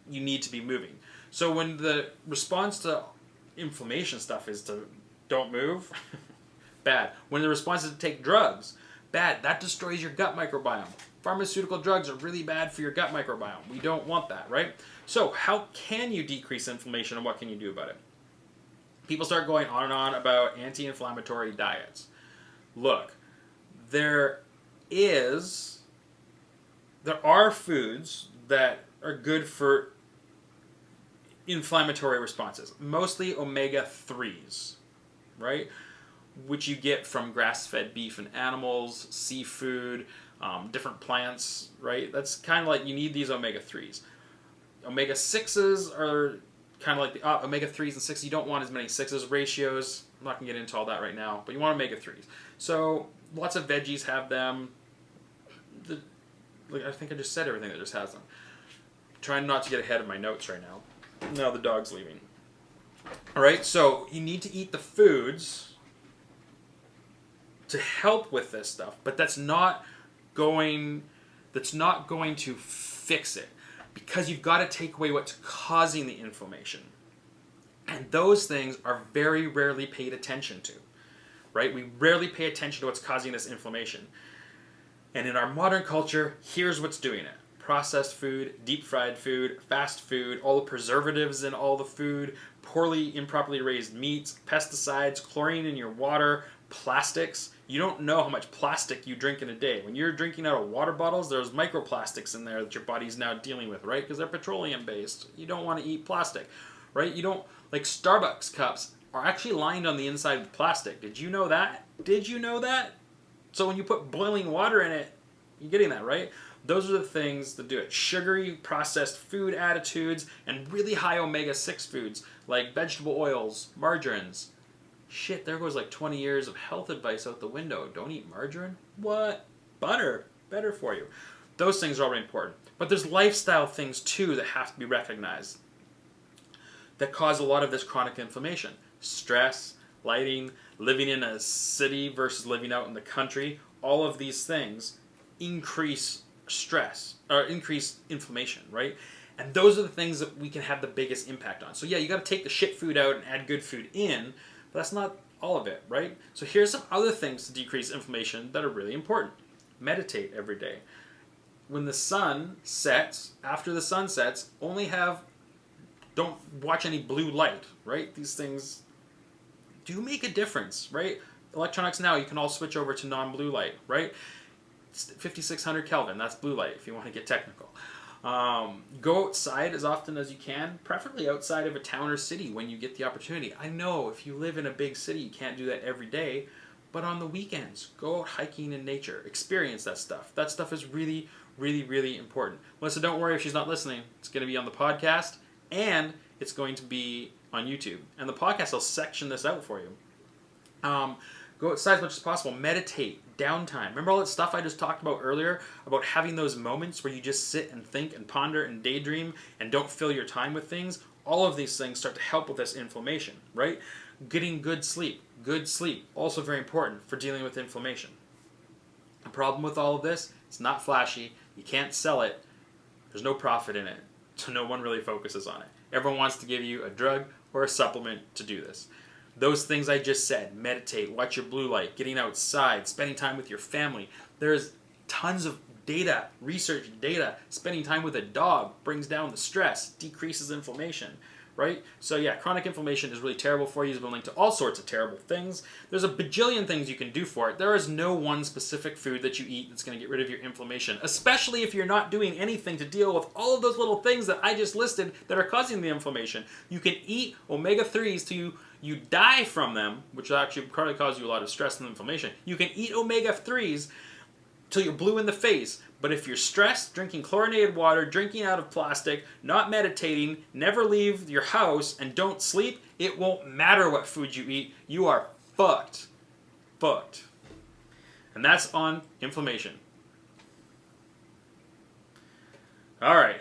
A: You need to be moving. So when the response to inflammation stuff is to don't move, bad. When the response is to take drugs, bad. That destroys your gut microbiome. Pharmaceutical drugs are really bad for your gut microbiome. We don't want that, right? So how can you decrease inflammation, and what can you do about it? People start going on and on about anti-inflammatory diets. Look, there are foods that are good for inflammatory responses, mostly omega-3s, right? Which you get from grass-fed beef and animals, seafood, different plants, right? That's kind of like you need these omega-3s. Omega-6s are kind of like the omega-3s and 6s. You don't want as many 6s ratios. I'm not going to get into all that right now, but you want omega-3s. So lots of veggies have them. I think I just said everything that just has them. I'm trying not to get ahead of my notes right now. Now the dog's leaving. All right, so you need to eat the foods to help with this stuff, but that's not going to fix it, because you've got to take away what's causing the inflammation. And those things are very rarely paid attention to, right? We rarely pay attention to what's causing this inflammation. And in our modern culture, here's what's doing it. Processed food, deep fried food, fast food, all the preservatives in all the food, improperly raised meats, pesticides, chlorine in your water, plastics. You don't know how much plastic you drink in a day. When you're drinking out of water bottles, there's microplastics in there that your body's now dealing with, right? Because they're petroleum based. You don't want to eat plastic, right? You don't, like Starbucks cups are actually lined on the inside with plastic. Did you know that? Did you know that? So when you put boiling water in it, you're getting that, right? Those are the things that do it. Sugary, processed food attitudes, and really high omega-6 foods like vegetable oils, margarines. Shit, there goes like 20 years of health advice out the window. Don't eat margarine? What? Butter. Better for you. Those things are already important. But there's lifestyle things too that have to be recognized that cause a lot of this chronic inflammation. Stress, lighting, living in a city versus living out in the country. All of these things increase stress, or increase inflammation, right? And those are the things that we can have the biggest impact on. So yeah, you got to take the shit food out and add good food in, but that's not all of it, right? So here's some other things to decrease inflammation that are really important. Meditate every day. When the sun sets, after the sun sets, don't watch any blue light, right? These things do make a difference, right? Electronics now, you can all switch over to non-blue light, right? It's 5600 Kelvin, that's blue light if you want to get technical. Go outside as often as you can, preferably outside of a town or city when you get the opportunity. I know if you live in a big city, you can't do that every day, but on the weekends, go out hiking in nature, experience that stuff. That stuff is really, really, really important. Melissa, don't worry if she's not listening. It's going to be on the podcast, and it's going to be on YouTube. And the podcast will section this out for you. Go outside as much as possible. Meditate. Downtime. Remember all that stuff I just talked about earlier about having those moments where you just sit and think and ponder and daydream and don't fill your time with things? All of these things start to help with this inflammation, right? Getting good sleep. Good sleep, also very important for dealing with inflammation. The problem with all of this, it's not flashy. You can't sell it. There's no profit in it. So no one really focuses on it. Everyone wants to give you a drug or a supplement to do this. Those things I just said, meditate, watch your blue light, getting outside, spending time with your family. There's tons of data, research data. Spending time with a dog brings down the stress, decreases inflammation, right? So yeah, chronic inflammation is really terrible for you. It's been linked to all sorts of terrible things. There's a bajillion things you can do for it. There is no one specific food that you eat that's going to get rid of your inflammation, especially if you're not doing anything to deal with all of those little things that I just listed that are causing the inflammation. You can eat omega-3s till you die from them, which will actually probably cause you a lot of stress and inflammation. You can eat omega-3s till you're blue in the face. But if you're stressed, drinking chlorinated water, drinking out of plastic, not meditating, never leave your house, and don't sleep, it won't matter what food you eat. You are fucked. Fucked. And that's on inflammation. Alright.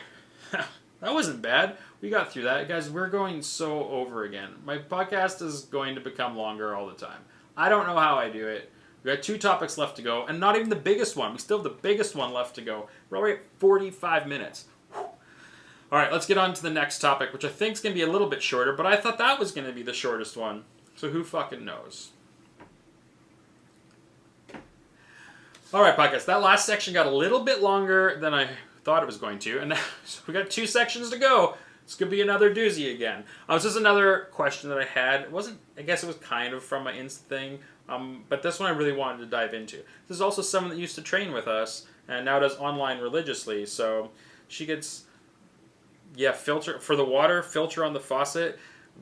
A: That wasn't bad. We got through that. Guys, we're going so over again. My podcast is going to become longer all the time. I don't know how I do it. We got 2 topics left to go, and not even the biggest one. We still have the biggest one left to go. We're already at 45 minutes. All right, let's get on to the next topic, which I think is going to be a little bit shorter, but I thought that was going to be the shortest one. So who fucking knows? All right, podcast. That last section got a little bit longer than I thought it was going to, and so we got 2 sections to go. It's going to be another doozy again. This is another question that I had. It wasn't, I guess it was kind of from my Insta thing. But this one I really wanted to dive into. This is also someone that used to train with us and now does online religiously. So she gets, filter for the water, filter on the faucet.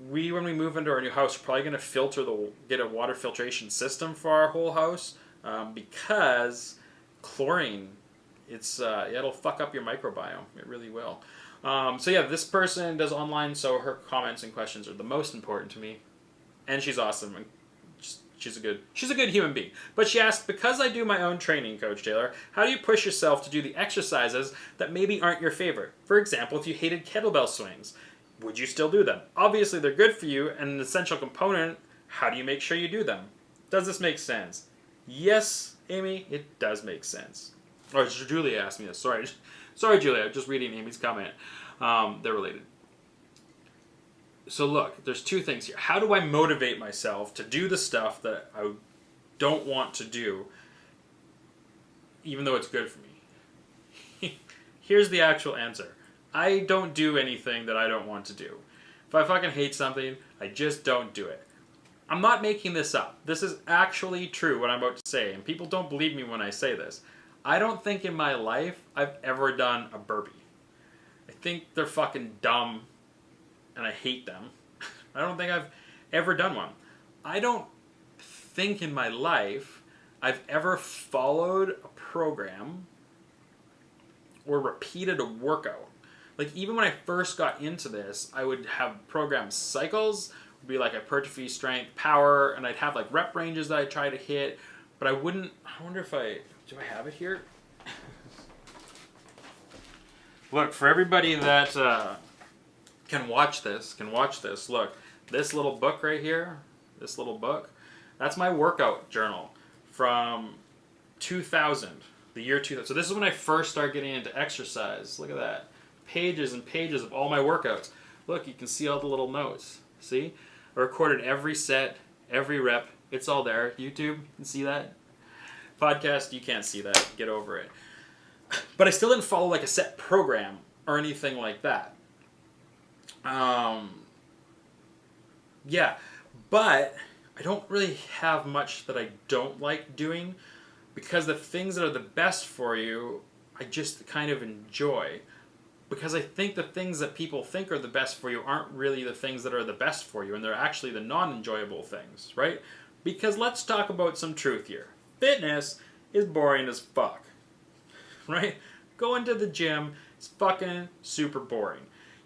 A: When we move into our new house, we're probably going to get a water filtration system for our whole house because chlorine, it'll fuck up your microbiome. It really will. This person does online, so her comments and questions are the most important to me, and she's awesome. And she's a good human being. But she asked, because I do my own training, Coach Taylor, how do you push yourself to do the exercises that maybe aren't your favorite? For example, if you hated kettlebell swings, would you still do them? Obviously, they're good for you and an essential component. How do you make sure you do them? Does this make sense? Yes, Amy, it does make sense. Oh, Julia asked me this. Sorry, Julia. Just reading Amy's comment. They're related. So look, there's 2 things here. How do I motivate myself to do the stuff that I don't want to do, even though it's good for me? Here's the actual answer. I don't do anything that I don't want to do. If I fucking hate something, I just don't do it. I'm not making this up. This is actually true, what I'm about to say, and people don't believe me when I say this. I don't think in my life I've ever done a burpee. I think they're fucking dumb, and I hate them. I don't think I've ever done one. I don't think in my life I've ever followed a program or repeated a workout. Like, even when I first got into this, I would have program cycles. It would be like hypertrophy, strength, power, and I'd have like rep ranges that I'd try to hit, but I wouldn't, I wonder if do I have it here? Look, for everybody that can watch this, look, this little book right here, that's my workout journal from 2000, the year 2000. So this is when I first started getting into exercise. Look at that. Pages and pages of all my workouts. Look, you can see all the little notes. See? I recorded every set, every rep. It's all there. YouTube, you can see that. Podcast, you can't see that. Get over it. But I still didn't follow like a set program or anything like that. But I don't really have much that I don't like doing because the things that are the best for you, I just kind of enjoy. Because I think the things that people think are the best for you aren't really the things that are the best for you, and they're actually the non-enjoyable things, right? Because let's talk about some truth here. Fitness is boring as fuck, right? Going to the gym is fucking super boring.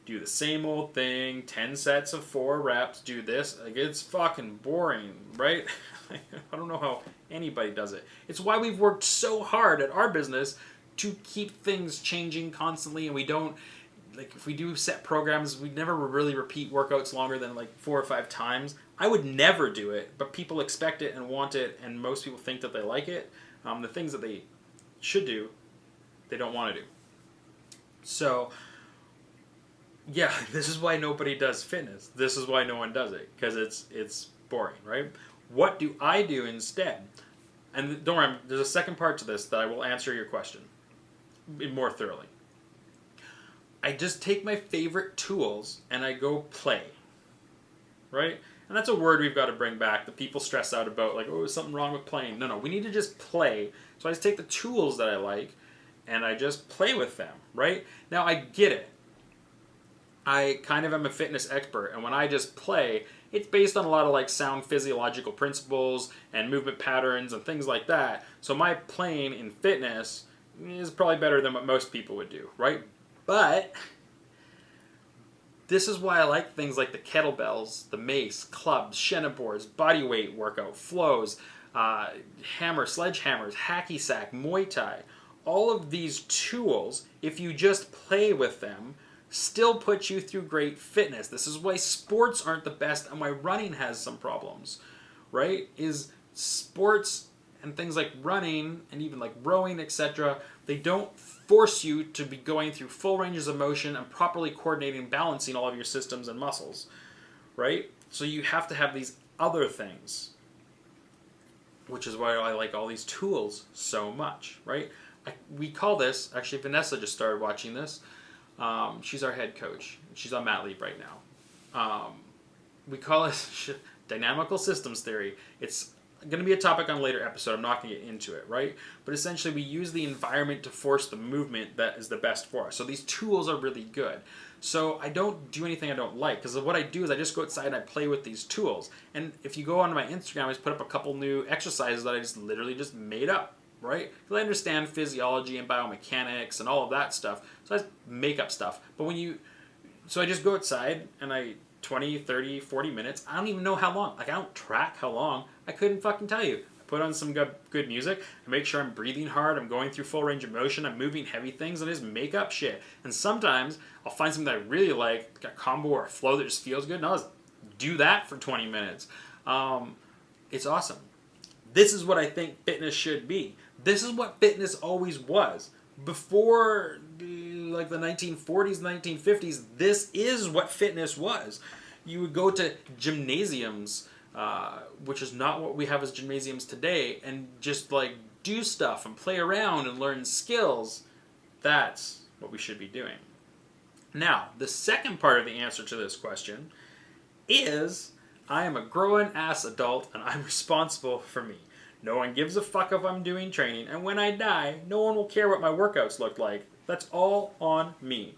A: Do the same old thing, 10 sets of 4 reps, do this. Like, it's fucking boring, right? I don't know how anybody does it. It's why we've worked so hard at our business to keep things changing constantly, and we don't like if we do set programs, we never really repeat workouts longer than like 4 or 5 times. I would never do it, but people expect it and want it, and most people think that they like it. The things that they should do, they don't want to do. So, yeah, this is why nobody does fitness. This is why no one does it, because it's boring, right? What do I do instead? And don't worry, there's a second part to this that I will answer your question more thoroughly. I just take my favorite tools and I go play, right? And that's a word we've got to bring back that people stress out about, like, oh, is something wrong with playing? No, we need to just play. So I just take the tools that I like and I just play with them, right? Now, I get it. I kind of am a fitness expert, and when I just play, it's based on a lot of like sound physiological principles and movement patterns and things like that. So my playing in fitness is probably better than what most people would do, right? But this is why I like things like the kettlebells, the mace, clubs, Shannon boards, body weight workout, flows, sledgehammers, hacky sack, Muay Thai. All of these tools, if you just play with them, still put you through great fitness. This is why sports aren't the best and why running has some problems, right? Is sports and things like running and even like rowing, etc., they don't force you to be going through full ranges of motion and properly coordinating and balancing all of your systems and muscles, right? So you have to have these other things, which is why I like all these tools so much, right? We call this, actually Vanessa just started watching this. She's our head coach. She's on mat leave right now. We call it dynamical systems theory. It's going to be a topic on a later episode. I'm not going to get into it, right? But essentially, we use the environment to force the movement that is the best for us. So these tools are really good. So I don't do anything I don't like, because what I do is I just go outside and I play with these tools. And if you go onto my Instagram, I just put up a couple new exercises that I just literally just made up, right? Because I understand physiology and biomechanics and all of that stuff. So I just make up stuff. But so I just go outside and 20, 30, 40 minutes, I don't even know how long. Like, I don't track how long. I couldn't fucking tell you. I put on some good music. I make sure I'm breathing hard. I'm going through full range of motion. I'm moving heavy things, and I just make up shit. And sometimes I'll find something that I really like a combo or a flow that just feels good, and I'll just do that for 20 minutes. It's awesome. This is what I think fitness should be. This is what fitness always was. Before like the 1940s, 1950s, this is what fitness was. You would go to gymnasiums, which is not what we have as gymnasiums today, and just like do stuff and play around and learn skills. That's what we should be doing. Now, the second part of the answer to this question is I am a grown ass adult and I'm responsible for me. No one gives a fuck if I'm doing training, and when I die, no one will care what my workouts look like. That's all on me.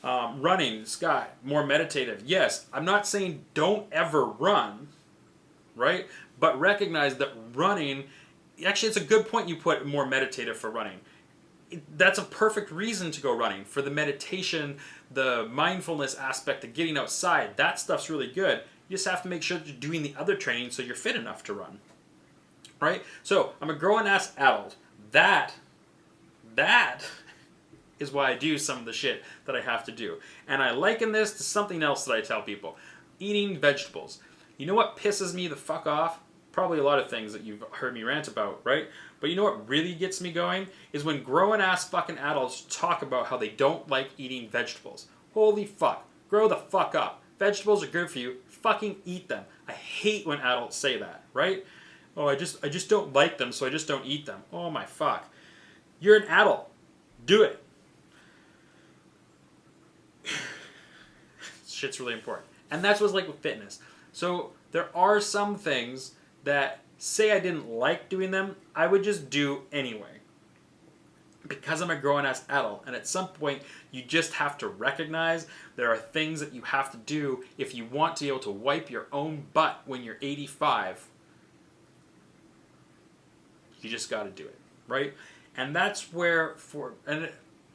A: Running, Scott, more meditative. Yes, I'm not saying don't ever run, right? But recognize that running, actually it's a good point you put more meditative for running. That's a perfect reason to go running. For the meditation, the mindfulness aspect of getting outside, that stuff's really good. You just have to make sure that you're doing the other training so you're fit enough to run. Right? So, I'm a grown-ass adult. That is why I do some of the shit that I have to do. And I liken this to something else that I tell people. Eating vegetables. You know what pisses me the fuck off? Probably a lot of things that you've heard me rant about, right? But you know what really gets me going? Is when grown-ass fucking adults talk about how they don't like eating vegetables. Holy fuck. Grow the fuck up. Vegetables are good for you. Fucking eat them. I hate when adults say that, right? Oh, I just don't like them, so I just don't eat them. Oh my fuck. You're an adult. Do it. Shit's really important. And that's what's like with fitness. So there are some things that, say I didn't like doing them, I would just do anyway. Because I'm a grown-ass adult. And at some point, you just have to recognize there are things that you have to do if you want to be able to wipe your own butt when you're 85. You just got to do it, right? And that's where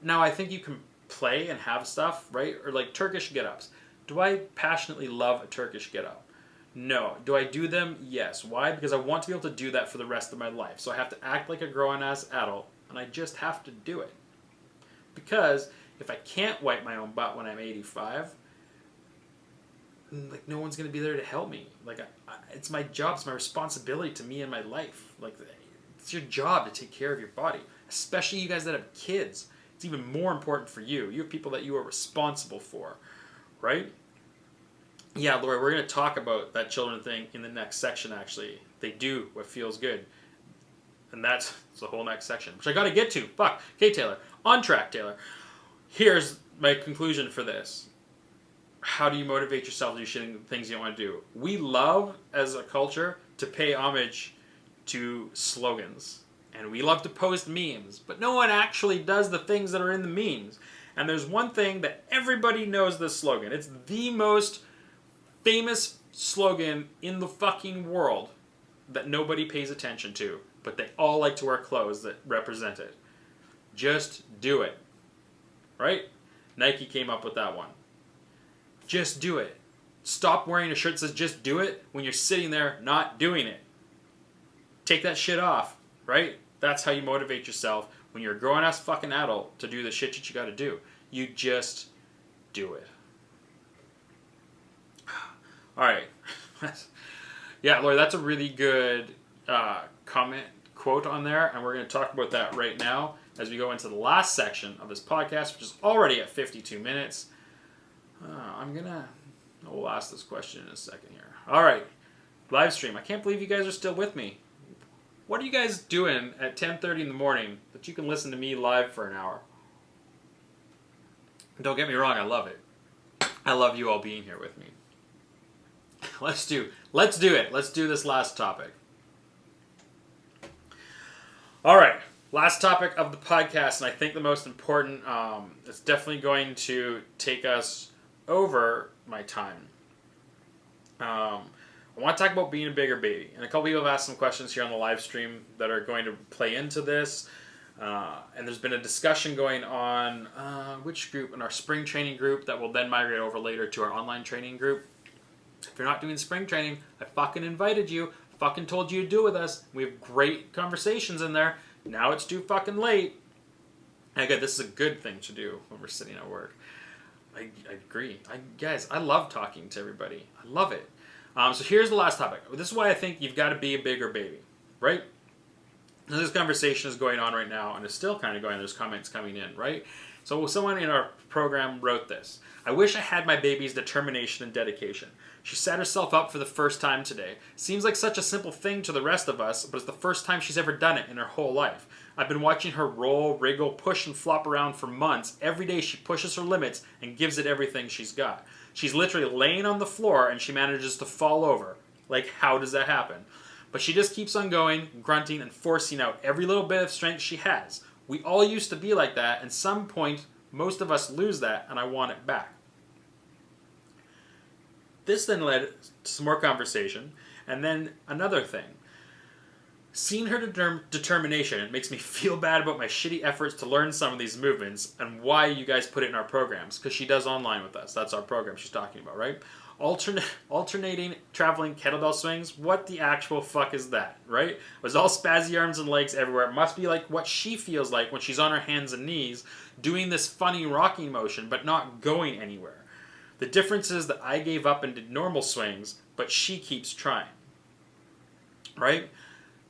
A: now I think you can play and have stuff, right? Or like Turkish get-ups. Do I passionately love a Turkish get-up? No. Do I do them? Yes. Why? Because I want to be able to do that for the rest of my life. So I have to act like a grown-ass adult, and I just have to do it. Because if I can't wipe my own butt when I'm 85, like no one's gonna be there to help me. Like it's my job, it's my responsibility to me and my life. Like it's your job to take care of your body, especially you guys that have kids. It's even more important for you. You have people that you are responsible for, right? Yeah, Lori, we're going to talk about that children thing in the next section, actually. They do what feels good. And that's the whole next section, which I got to get to. Fuck. Okay, Taylor. On track, Taylor. Here's my conclusion for this. How do you motivate yourself to do things you don't want to do? We love, as a culture, to pay homage to slogans. And we love to post memes. But no one actually does the things that are in the memes. And there's one thing that everybody knows this slogan. It's the most famous slogan in the fucking world that nobody pays attention to, but they all like to wear clothes that represent it. Just do it. Right? Nike came up with that one. Just do it. Stop wearing a shirt that says just do it when you're sitting there not doing it. Take that shit off. Right? That's how you motivate yourself when you're a grown-ass fucking adult to do the shit that you gotta do. You just do it. Alright. Yeah, Lori, that's a really good quote on there, and we're going to talk about that right now as we go into the last section of this podcast, which is already at 52 minutes. We'll ask this question in a second here. Alright, live stream. I can't believe you guys are still with me. What are you guys doing at 10:30 in the morning that you can listen to me live for an hour? Don't get me wrong, I love it. I love you all being here with me. Let's do it. Let's do this last topic. All right, last topic of the podcast, and I think the most important. It's definitely going to take us over my time. I want to talk about being a bigger baby, and a couple people have asked some questions here on the live stream that are going to play into this. And there's been a discussion going on which group in our spring training group that will then migrate over later to our online training group. If you're not doing spring training, I fucking invited you. Fucking told you to do it with us. We have great conversations in there. Now it's too fucking late. Again, this is a good thing to do when we're sitting at work. I agree. Guys, I love talking to everybody. I love it. So here's the last topic. This is why I think you've got to be a bigger baby, right? And this conversation is going on right now, and it's still kind of going. There's comments coming in, right? So someone in our program wrote this. I wish I had my baby's determination and dedication. She set herself up for the first time today. Seems like such a simple thing to the rest of us, but it's the first time she's ever done it in her whole life. I've been watching her roll, wriggle, push, and flop around for months. Every day she pushes her limits and gives it everything she's got. She's literally laying on the floor and she manages to fall over. Like, how does that happen? But she just keeps on going, grunting, and forcing out every little bit of strength she has. We all used to be like that, and at some point, most of us lose that, and I want it back. This then led to some more conversation, and then another thing. Seeing her determination makes me feel bad about my shitty efforts to learn some of these movements and why you guys put it in our programs, because she does online with us. That's our program she's talking about, right? Alternating traveling kettlebell swings, what the actual fuck is that, right? It was all spazzy arms and legs everywhere. It must be like what she feels like when she's on her hands and knees doing this funny rocking motion but not going anywhere. The difference is that I gave up and did normal swings, but she keeps trying, right?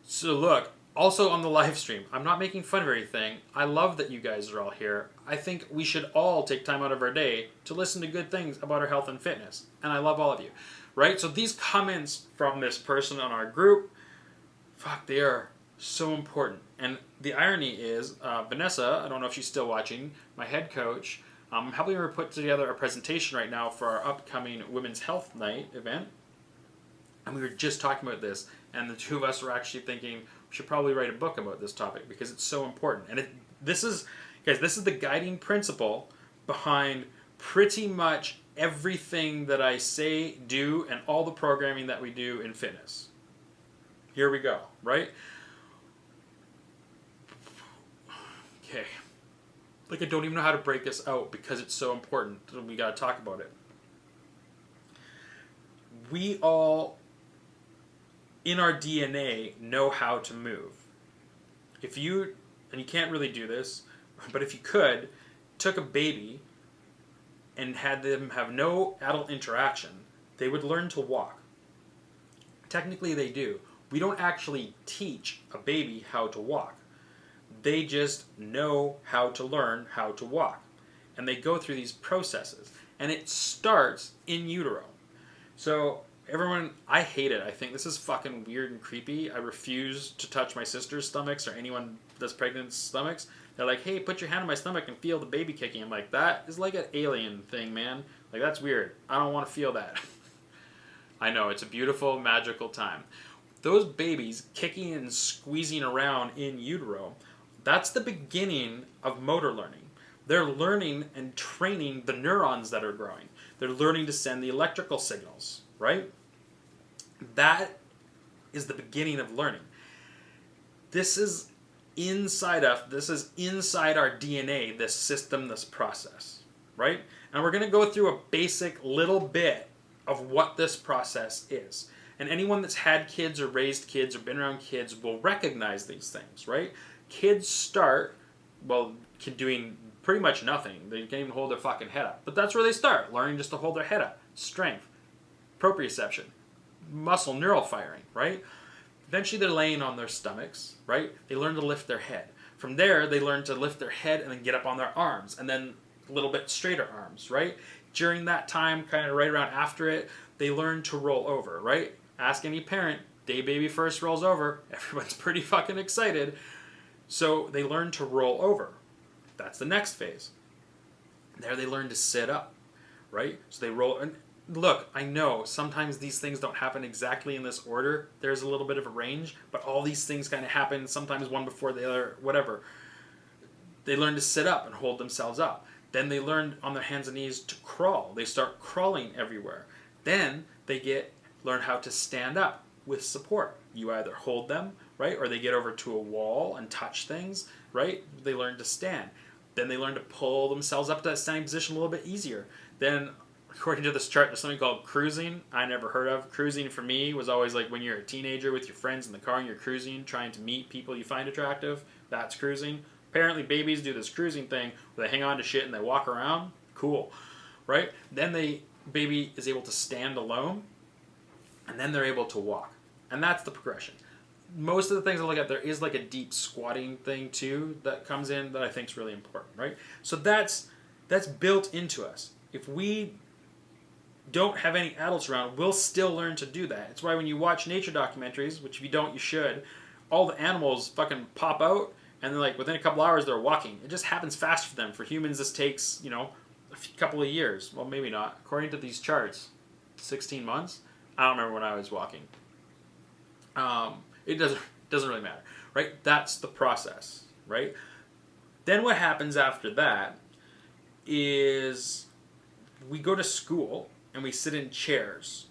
A: So look, also on the live stream, I'm not making fun of anything. I love that you guys are all here. I think we should all take time out of our day to listen to good things about our health and fitness. And I love all of you, right? So these comments from this person on our group, fuck, they are so important. And the irony is, Vanessa, I don't know if she's still watching, my head coach, I'm helping her put together a presentation right now for our upcoming Women's Health Night event. And we were just talking about this, and the two of us were actually thinking we should probably write a book about this topic because it's so important. And this is the guiding principle behind pretty much everything that I say, do, and all the programming that we do in fitness. Here we go, right? Okay. Like, I don't even know how to break this out because it's so important. We got to talk about it. We all, in our DNA, know how to move. If you, and you can't really do this, but if you could, took a baby and had them have no adult interaction, they would learn to walk. Technically they do. We don't actually teach a baby how to walk. They just know how to learn how to walk. And they go through these processes. And it starts in utero. So everyone, I hate it. I think this is fucking weird and creepy. I refuse to touch my sister's stomachs or anyone that's pregnant's stomachs. They're like, hey, put your hand on my stomach and feel the baby kicking. I'm like, that is like an alien thing, man. Like, that's weird. I don't want to feel that. I know, it's a beautiful, magical time. Those babies kicking and squeezing around in utero, that's the beginning of motor learning. They're learning and training the neurons that are growing. They're learning to send the electrical signals, right? That is the beginning of learning. This is inside us. This is inside our DNA, this system, this process, right? And we're going to go through a basic little bit of what this process is. And anyone that's had kids or raised kids or been around kids will recognize these things, right? Kids start, doing pretty much nothing. They can't even hold their fucking head up. But that's where they start, learning just to hold their head up. Strength, proprioception, muscle neural firing, right? Eventually they're laying on their stomachs, right? They learn to lift their head. From there, they learn to lift their head and then get up on their arms, and then a little bit straighter arms, right? During that time, kind of right around after it, they learn to roll over, right? Ask any parent, day baby first rolls over, everyone's pretty fucking excited. So they learn to roll over. That's the next phase. There they learn to sit up, right? So they roll, and look, I know sometimes these things don't happen exactly in this order. There's a little bit of a range, but all these things kind of happen, sometimes one before the other, whatever. They learn to sit up and hold themselves up. Then they learn on their hands and knees to crawl. They start crawling everywhere. Then they learn how to stand up with support. You either hold them, right, or they get over to a wall and touch things, right? They learn to stand. Then they learn to pull themselves up to that standing position a little bit easier. Then, according to this chart, there's something called cruising. I never heard of. Cruising for me was always like when you're a teenager with your friends in the car and you're cruising, trying to meet people you find attractive. That's cruising. Apparently babies do this cruising thing where they hang on to shit and they walk around. Cool, right? Then baby is able to stand alone, and then they're able to walk. And that's the progression. Most of the things I look at, there is like a deep squatting thing too that comes in that I think is really important, right? So that's built into us. If we don't have any adults around, we'll still learn to do that. It's why when you watch nature documentaries, which if you don't, you should, all the animals fucking pop out, and then like within a couple hours they're walking. It just happens fast for them. For humans, this takes, a couple of years. Well, maybe not. According to these charts, 16 months. I don't remember when I was walking. It doesn't really matter, right? That's the process, right? Then what happens after that is we go to school and we sit in chairs.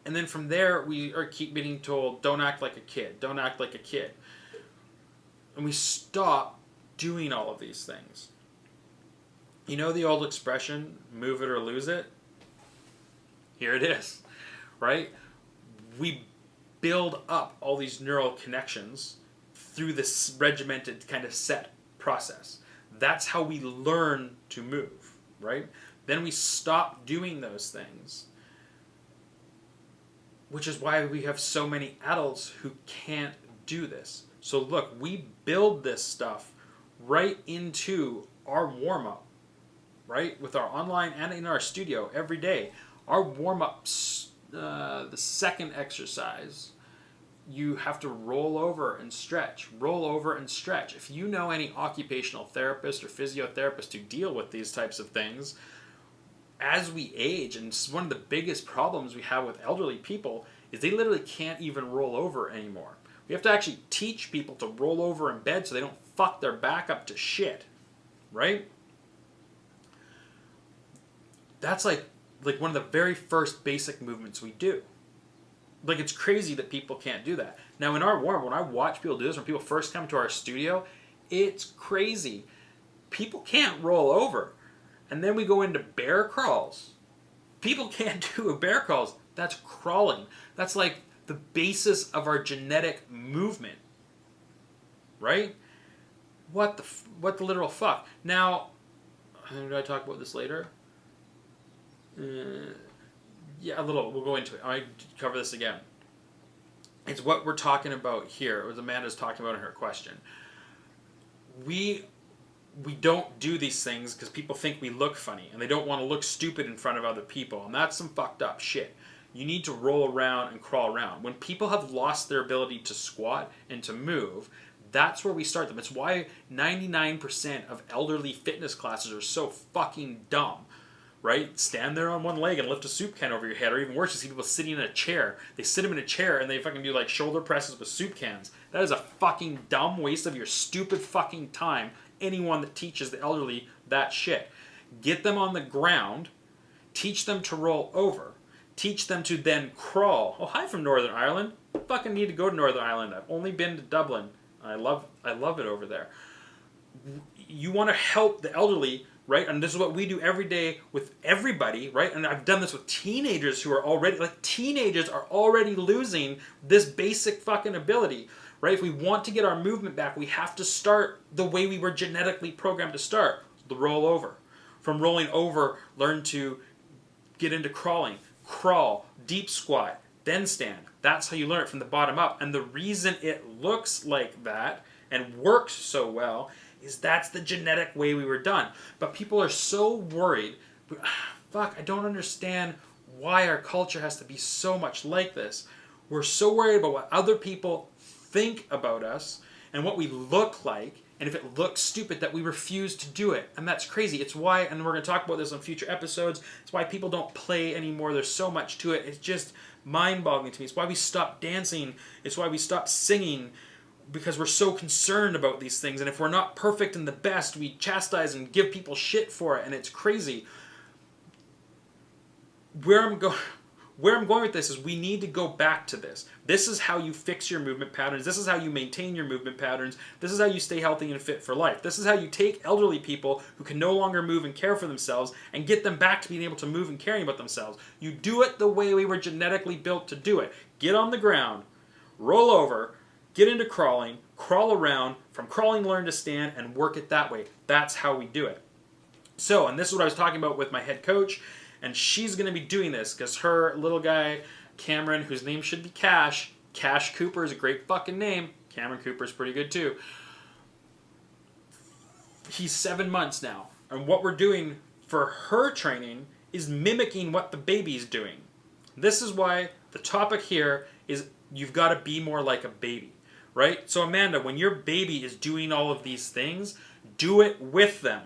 A: And then from there, we keep being told, don't act like a kid, don't act like a kid. And we stop doing all of these things. You know the old expression, move it or lose it? Here it is, right? We build up all these neural connections through this regimented kind of set process. That's how we learn to move, right? Then we stop doing those things, which is why we have so many adults who can't do this. So look, we build this stuff right into our warm-up, right? With our online and in our studio every day. Our warm-ups, the second exercise, you have to roll over and stretch. Roll over and stretch. If you know any occupational therapist or physiotherapist who deal with these types of things, as we age, and it's one of the biggest problems we have with elderly people, is they literally can't even roll over anymore. We have to actually teach people to roll over in bed so they don't fuck their back up to shit, right? That's like one of the very first basic movements we do. Like, it's crazy that people can't do that. Now, in our warm, when I watch people do this, when people first come to our studio, it's crazy. People can't roll over. And then we go into bear crawls. People can't do a bear crawls. That's crawling. That's like the basis of our genetic movement. Right? What the literal fuck? Now, Did I talk about this later? Yeah, a little. We'll go into it. I might cover this again. It's what we're talking about here, what Amanda's talking about in her question. We don't do these things because people think we look funny, and they don't want to look stupid in front of other people, and that's some fucked up shit. You need to roll around and crawl around. When people have lost their ability to squat and to move, that's where we start them. It's why 99% of elderly fitness classes are so fucking dumb. Right? Stand there on one leg and lift a soup can over your head, or even worse, you see people sitting in a chair. They sit them in a chair and they fucking do like shoulder presses with soup cans. That is a fucking dumb waste of your stupid fucking time. Anyone that teaches the elderly that shit. Get them on the ground, teach them to roll over, teach them to then crawl. Oh, hi from Northern Ireland. I fucking need to go to Northern Ireland. I've only been to Dublin. I love it over there. You want to help the elderly, right? And this is what we do every day with everybody, right? And I've done this with teenagers who are already, teenagers are already losing this basic fucking ability, right? If we want to get our movement back, we have to start the way we were genetically programmed to start, the roll over. From rolling over, learn to get into crawling, crawl, deep squat, then stand. That's how you learn it from the bottom up. And the reason it looks like that and works so well is that's the genetic way we were done. But people are so worried. Fuck, I don't understand why our culture has to be so much like this. We're so worried about what other people think about us and what we look like, and if it looks stupid that we refuse to do it. And that's crazy. It's why, and we're going to talk about this on future episodes, it's why people don't play anymore. There's so much to it. It's just mind-boggling to me. It's why we stopped dancing. It's why we stopped singing, because we're so concerned about these things. And if we're not perfect and the best, we chastise and give people shit for it, and it's crazy. Where I'm going with this is we need to go back to this. This is how you fix your movement patterns. This is how you maintain your movement patterns. This is how you stay healthy and fit for life. This is how you take elderly people who can no longer move and care for themselves and get them back to being able to move and caring about themselves. You do it the way we were genetically built to do it. Get on the ground, roll over, get into crawling, crawl around, from crawling learn to stand, and work it that way. That's how we do it. So, and this is what I was talking about with my head coach, and she's going to be doing this because her little guy, Cameron, whose name should be Cash Cooper is a great fucking name. Cameron Cooper is pretty good too. He's 7 months now, and what we're doing for her training is mimicking what the baby's doing. This is why the topic here is you've got to be more like a baby. Right? So Amanda, when your baby is doing all of these things, do it with them.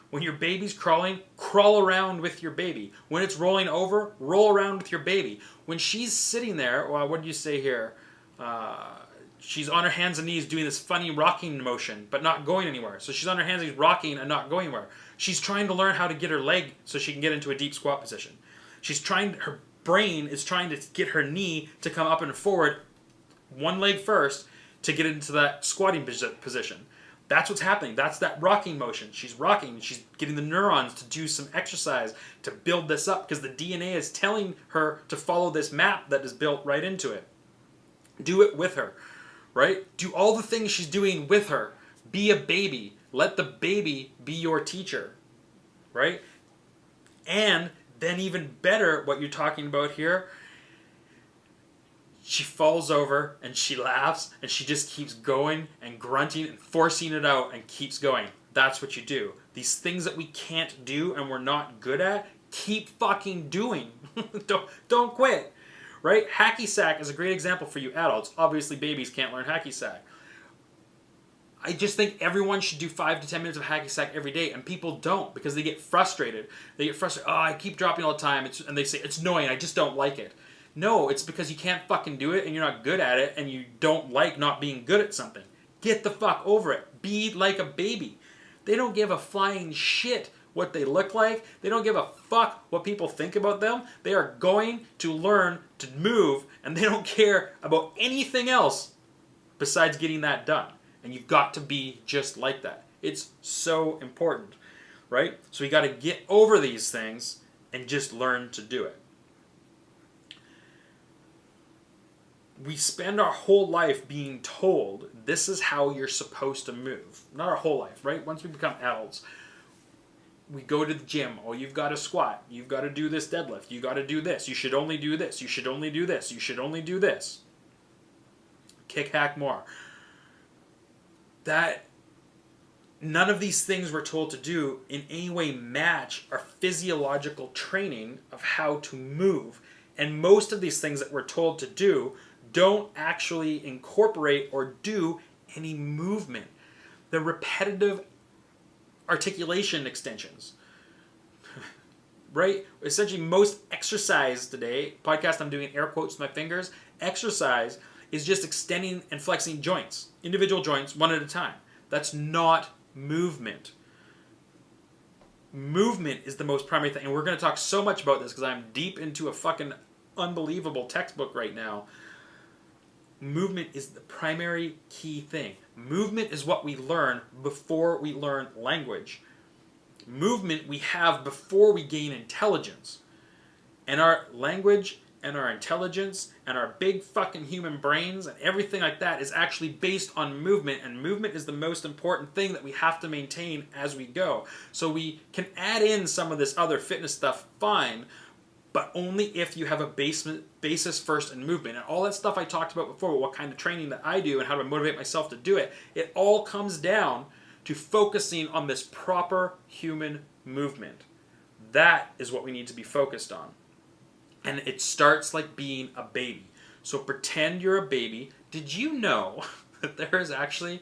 A: When your baby's crawling, crawl around with your baby. When it's rolling over, roll around with your baby. When she's sitting there, well, what did you say here? She's on her hands and knees doing this funny rocking motion, but not going anywhere. So she's on her hands and knees rocking and not going anywhere. She's trying to learn how to get her leg so she can get into a deep squat position. Her brain is trying to get her knee to come up and forward, one leg first, to get into that squatting position. That's what's happening. That's that rocking motion. She's rocking. She's getting the neurons to do some exercise to build this up because the DNA is telling her to follow this map that is built right into it. Do it with her, right? Do all the things she's doing with her. Be a baby. Let the baby be your teacher, right? And then even better, what you're talking about here, she falls over and she laughs and she just keeps going and grunting and forcing it out and keeps going. That's what you do. These things that we can't do and we're not good at, keep fucking doing. Don't quit. Right? Hacky sack is a great example for you adults. Obviously babies can't learn hacky sack. I just think everyone should do 5 to 10 minutes of hacky sack every day, and people don't because they get frustrated. Oh, I keep dropping all the time. And they say, it's annoying, I just don't like it. No, it's because you can't fucking do it and you're not good at it and you don't like not being good at something. Get the fuck over it. Be like a baby. They don't give a flying shit what they look like. They don't give a fuck what people think about them. They are going to learn to move and they don't care about anything else besides getting that done. And you've got to be just like that. It's so important, right? So you got to get over these things and just learn to do it. We spend our whole life being told this is how you're supposed to move. Not our whole life, right? Once we become adults, we go to the gym. Oh, you've got to squat. You've got to do this deadlift. You got to do this. You should only do this. You should only do this. You should only do this. Kick, hack, more. That none of these things we're told to do in any way match our physiological training of how to move. And most of these things that we're told to do don't actually incorporate or do any movement. They're repetitive articulation extensions. Right? Essentially, most exercise today, podcast I'm doing air quotes with my fingers, exercise is just extending and flexing joints, individual joints, one at a time. That's not movement. Movement is the most primary thing. And we're going to talk so much about this because I'm deep into a fucking unbelievable textbook right now. Movement is the primary key thing. Movement is what we learn before we learn language. Movement we have before we gain intelligence. And our language and our intelligence and our big fucking human brains and everything like that is actually based on movement, and movement is the most important thing that we have to maintain as we go. So we can add in some of this other fitness stuff, fine, but only if you have a basis first in movement. And all that stuff I talked about before, what kind of training that I do and how to motivate myself to do it, it all comes down to focusing on this proper human movement. That is what we need to be focused on. And it starts like being a baby. So pretend you're a baby. Did you know that there is actually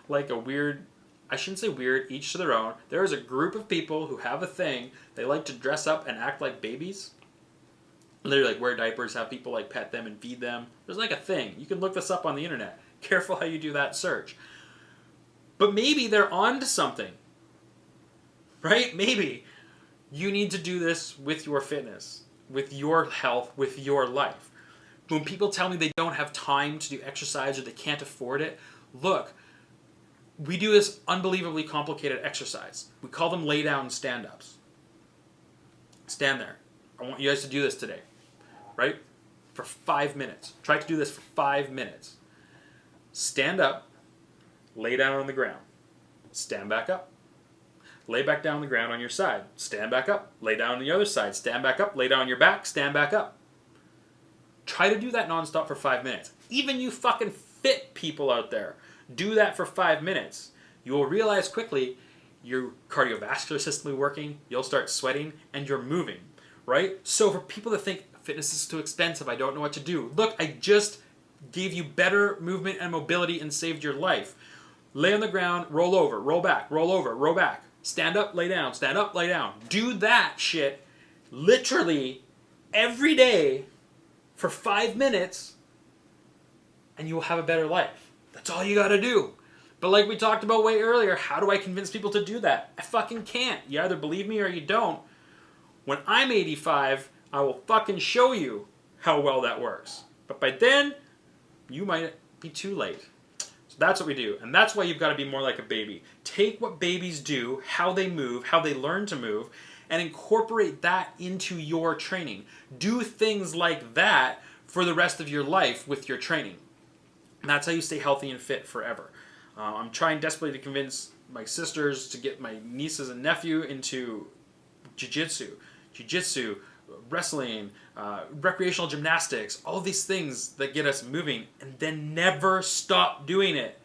A: like a weird, I shouldn't say weird, each to their own. There is a group of people who have a thing. They like to dress up and act like babies. Literally like wear diapers, have people like pet them and feed them. There's like a thing. You can look this up on the internet. Careful how you do that search. But maybe they're on to something. Right? Maybe. You need to do this with your fitness, with your health, with your life. When people tell me they don't have time to do exercise or they can't afford it, look, we do this unbelievably complicated exercise. We call them lay down stand-ups. Stand there. I want you guys to do this today, right? For 5 minutes. Try to do this for 5 minutes. Stand up, lay down on the ground, stand back up. Lay back down on the ground on your side. Stand back up. Lay down on the other side. Stand back up. Lay down on your back. Stand back up. Try to do that nonstop for 5 minutes. Even you fucking fit people out there, do that for 5 minutes. You will realize quickly your cardiovascular system will be working, you'll start sweating, and you're moving, right? So for people that think fitness is too expensive, I don't know what to do. Look, I just gave you better movement and mobility and saved your life. Lay on the ground, roll over, roll back, roll over, roll back. Stand up, lay down, stand up, lay down. Do that shit literally every day for 5 minutes and you will have a better life. That's all you gotta do. But like we talked about way earlier, how do I convince people to do that? I fucking can't. You either believe me or you don't. When I'm 85, I will fucking show you how well that works. But by then, you might be too late. So that's what we do. And that's why you've got to be more like a baby. Take what babies do, how they move, how they learn to move, and incorporate that into your training. Do things like that for the rest of your life with your training. And that's how you stay healthy and fit forever. I'm trying desperately to convince my sisters to get my nieces and nephew into jiu-jitsu, wrestling, recreational gymnastics, all of these things that get us moving, and then never stop doing it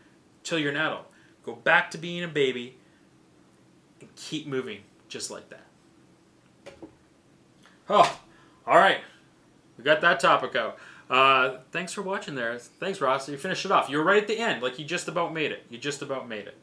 A: till you're an adult. Go back to being a baby and keep moving just like that. Oh, all right. We got that topic out. Thanks for watching there. Thanks, Ross. You finished it off. You were right at the end. Like, you just about made it. You just about made it.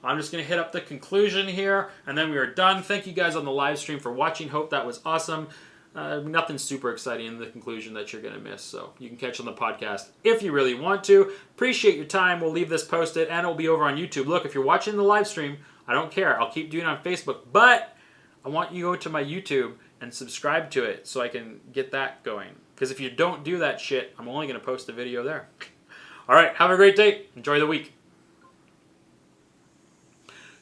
A: I'm just going to hit up the conclusion here, and then we are done. Thank you guys on the live stream for watching. Hope that was awesome. Nothing super exciting in the conclusion that you're going to miss, so you can catch on the podcast if you really want to. Appreciate your time. We'll leave this posted, and it'll be over on YouTube. Look, if you're watching the live stream, I don't care. I'll keep doing it on Facebook, but I want you to go to my YouTube and subscribe to it so I can get that going. Because if you don't do that shit, I'm only going to post a video there. All right, have a great day. Enjoy the week.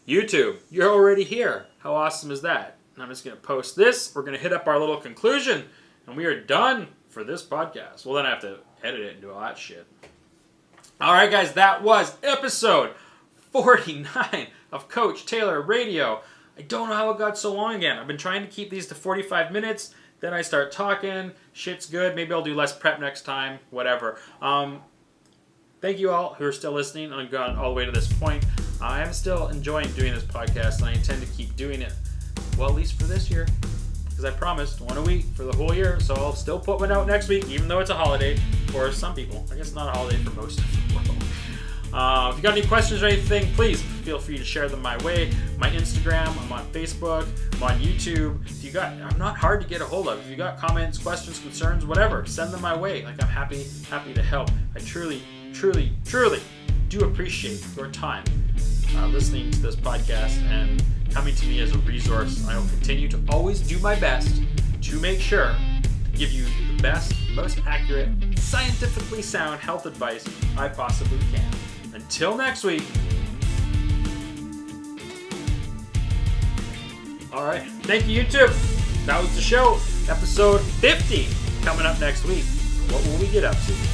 A: YouTube, you're already here. How awesome is that? I'm just going to post this. We're going to hit up our little conclusion, and we are done for this podcast. Well, then I have to edit it and do all that shit. All right, guys, that was episode 49 of Coach Taylor Radio. I don't know how it got so long again. I've been trying to keep these to 45 minutes. Then I start talking. Shit's good. Maybe I'll do less prep next time. Whatever. Thank you all who are still listening and gone all the way to this point. I am still enjoying doing this podcast, and I intend to keep doing it. Well, at least for this year. Because I promised one a week for the whole year. So I'll still put one out next week, even though it's a holiday for some people. I guess not a holiday for most of the world. If you got any questions or anything, please feel free to share them my way. My Instagram, I'm on Facebook, I'm on YouTube. I'm not hard to get a hold of. If you got comments, questions, concerns, whatever, send them my way. Like, I'm happy to help. I truly do appreciate your time listening to this podcast and coming to me as a resource. I will continue to always do my best to make sure to give you the best, most accurate, scientifically sound health advice I possibly can. Until next week. All right. Thank you, YouTube. That was the show. Episode 50 coming up next week. What will we get up to?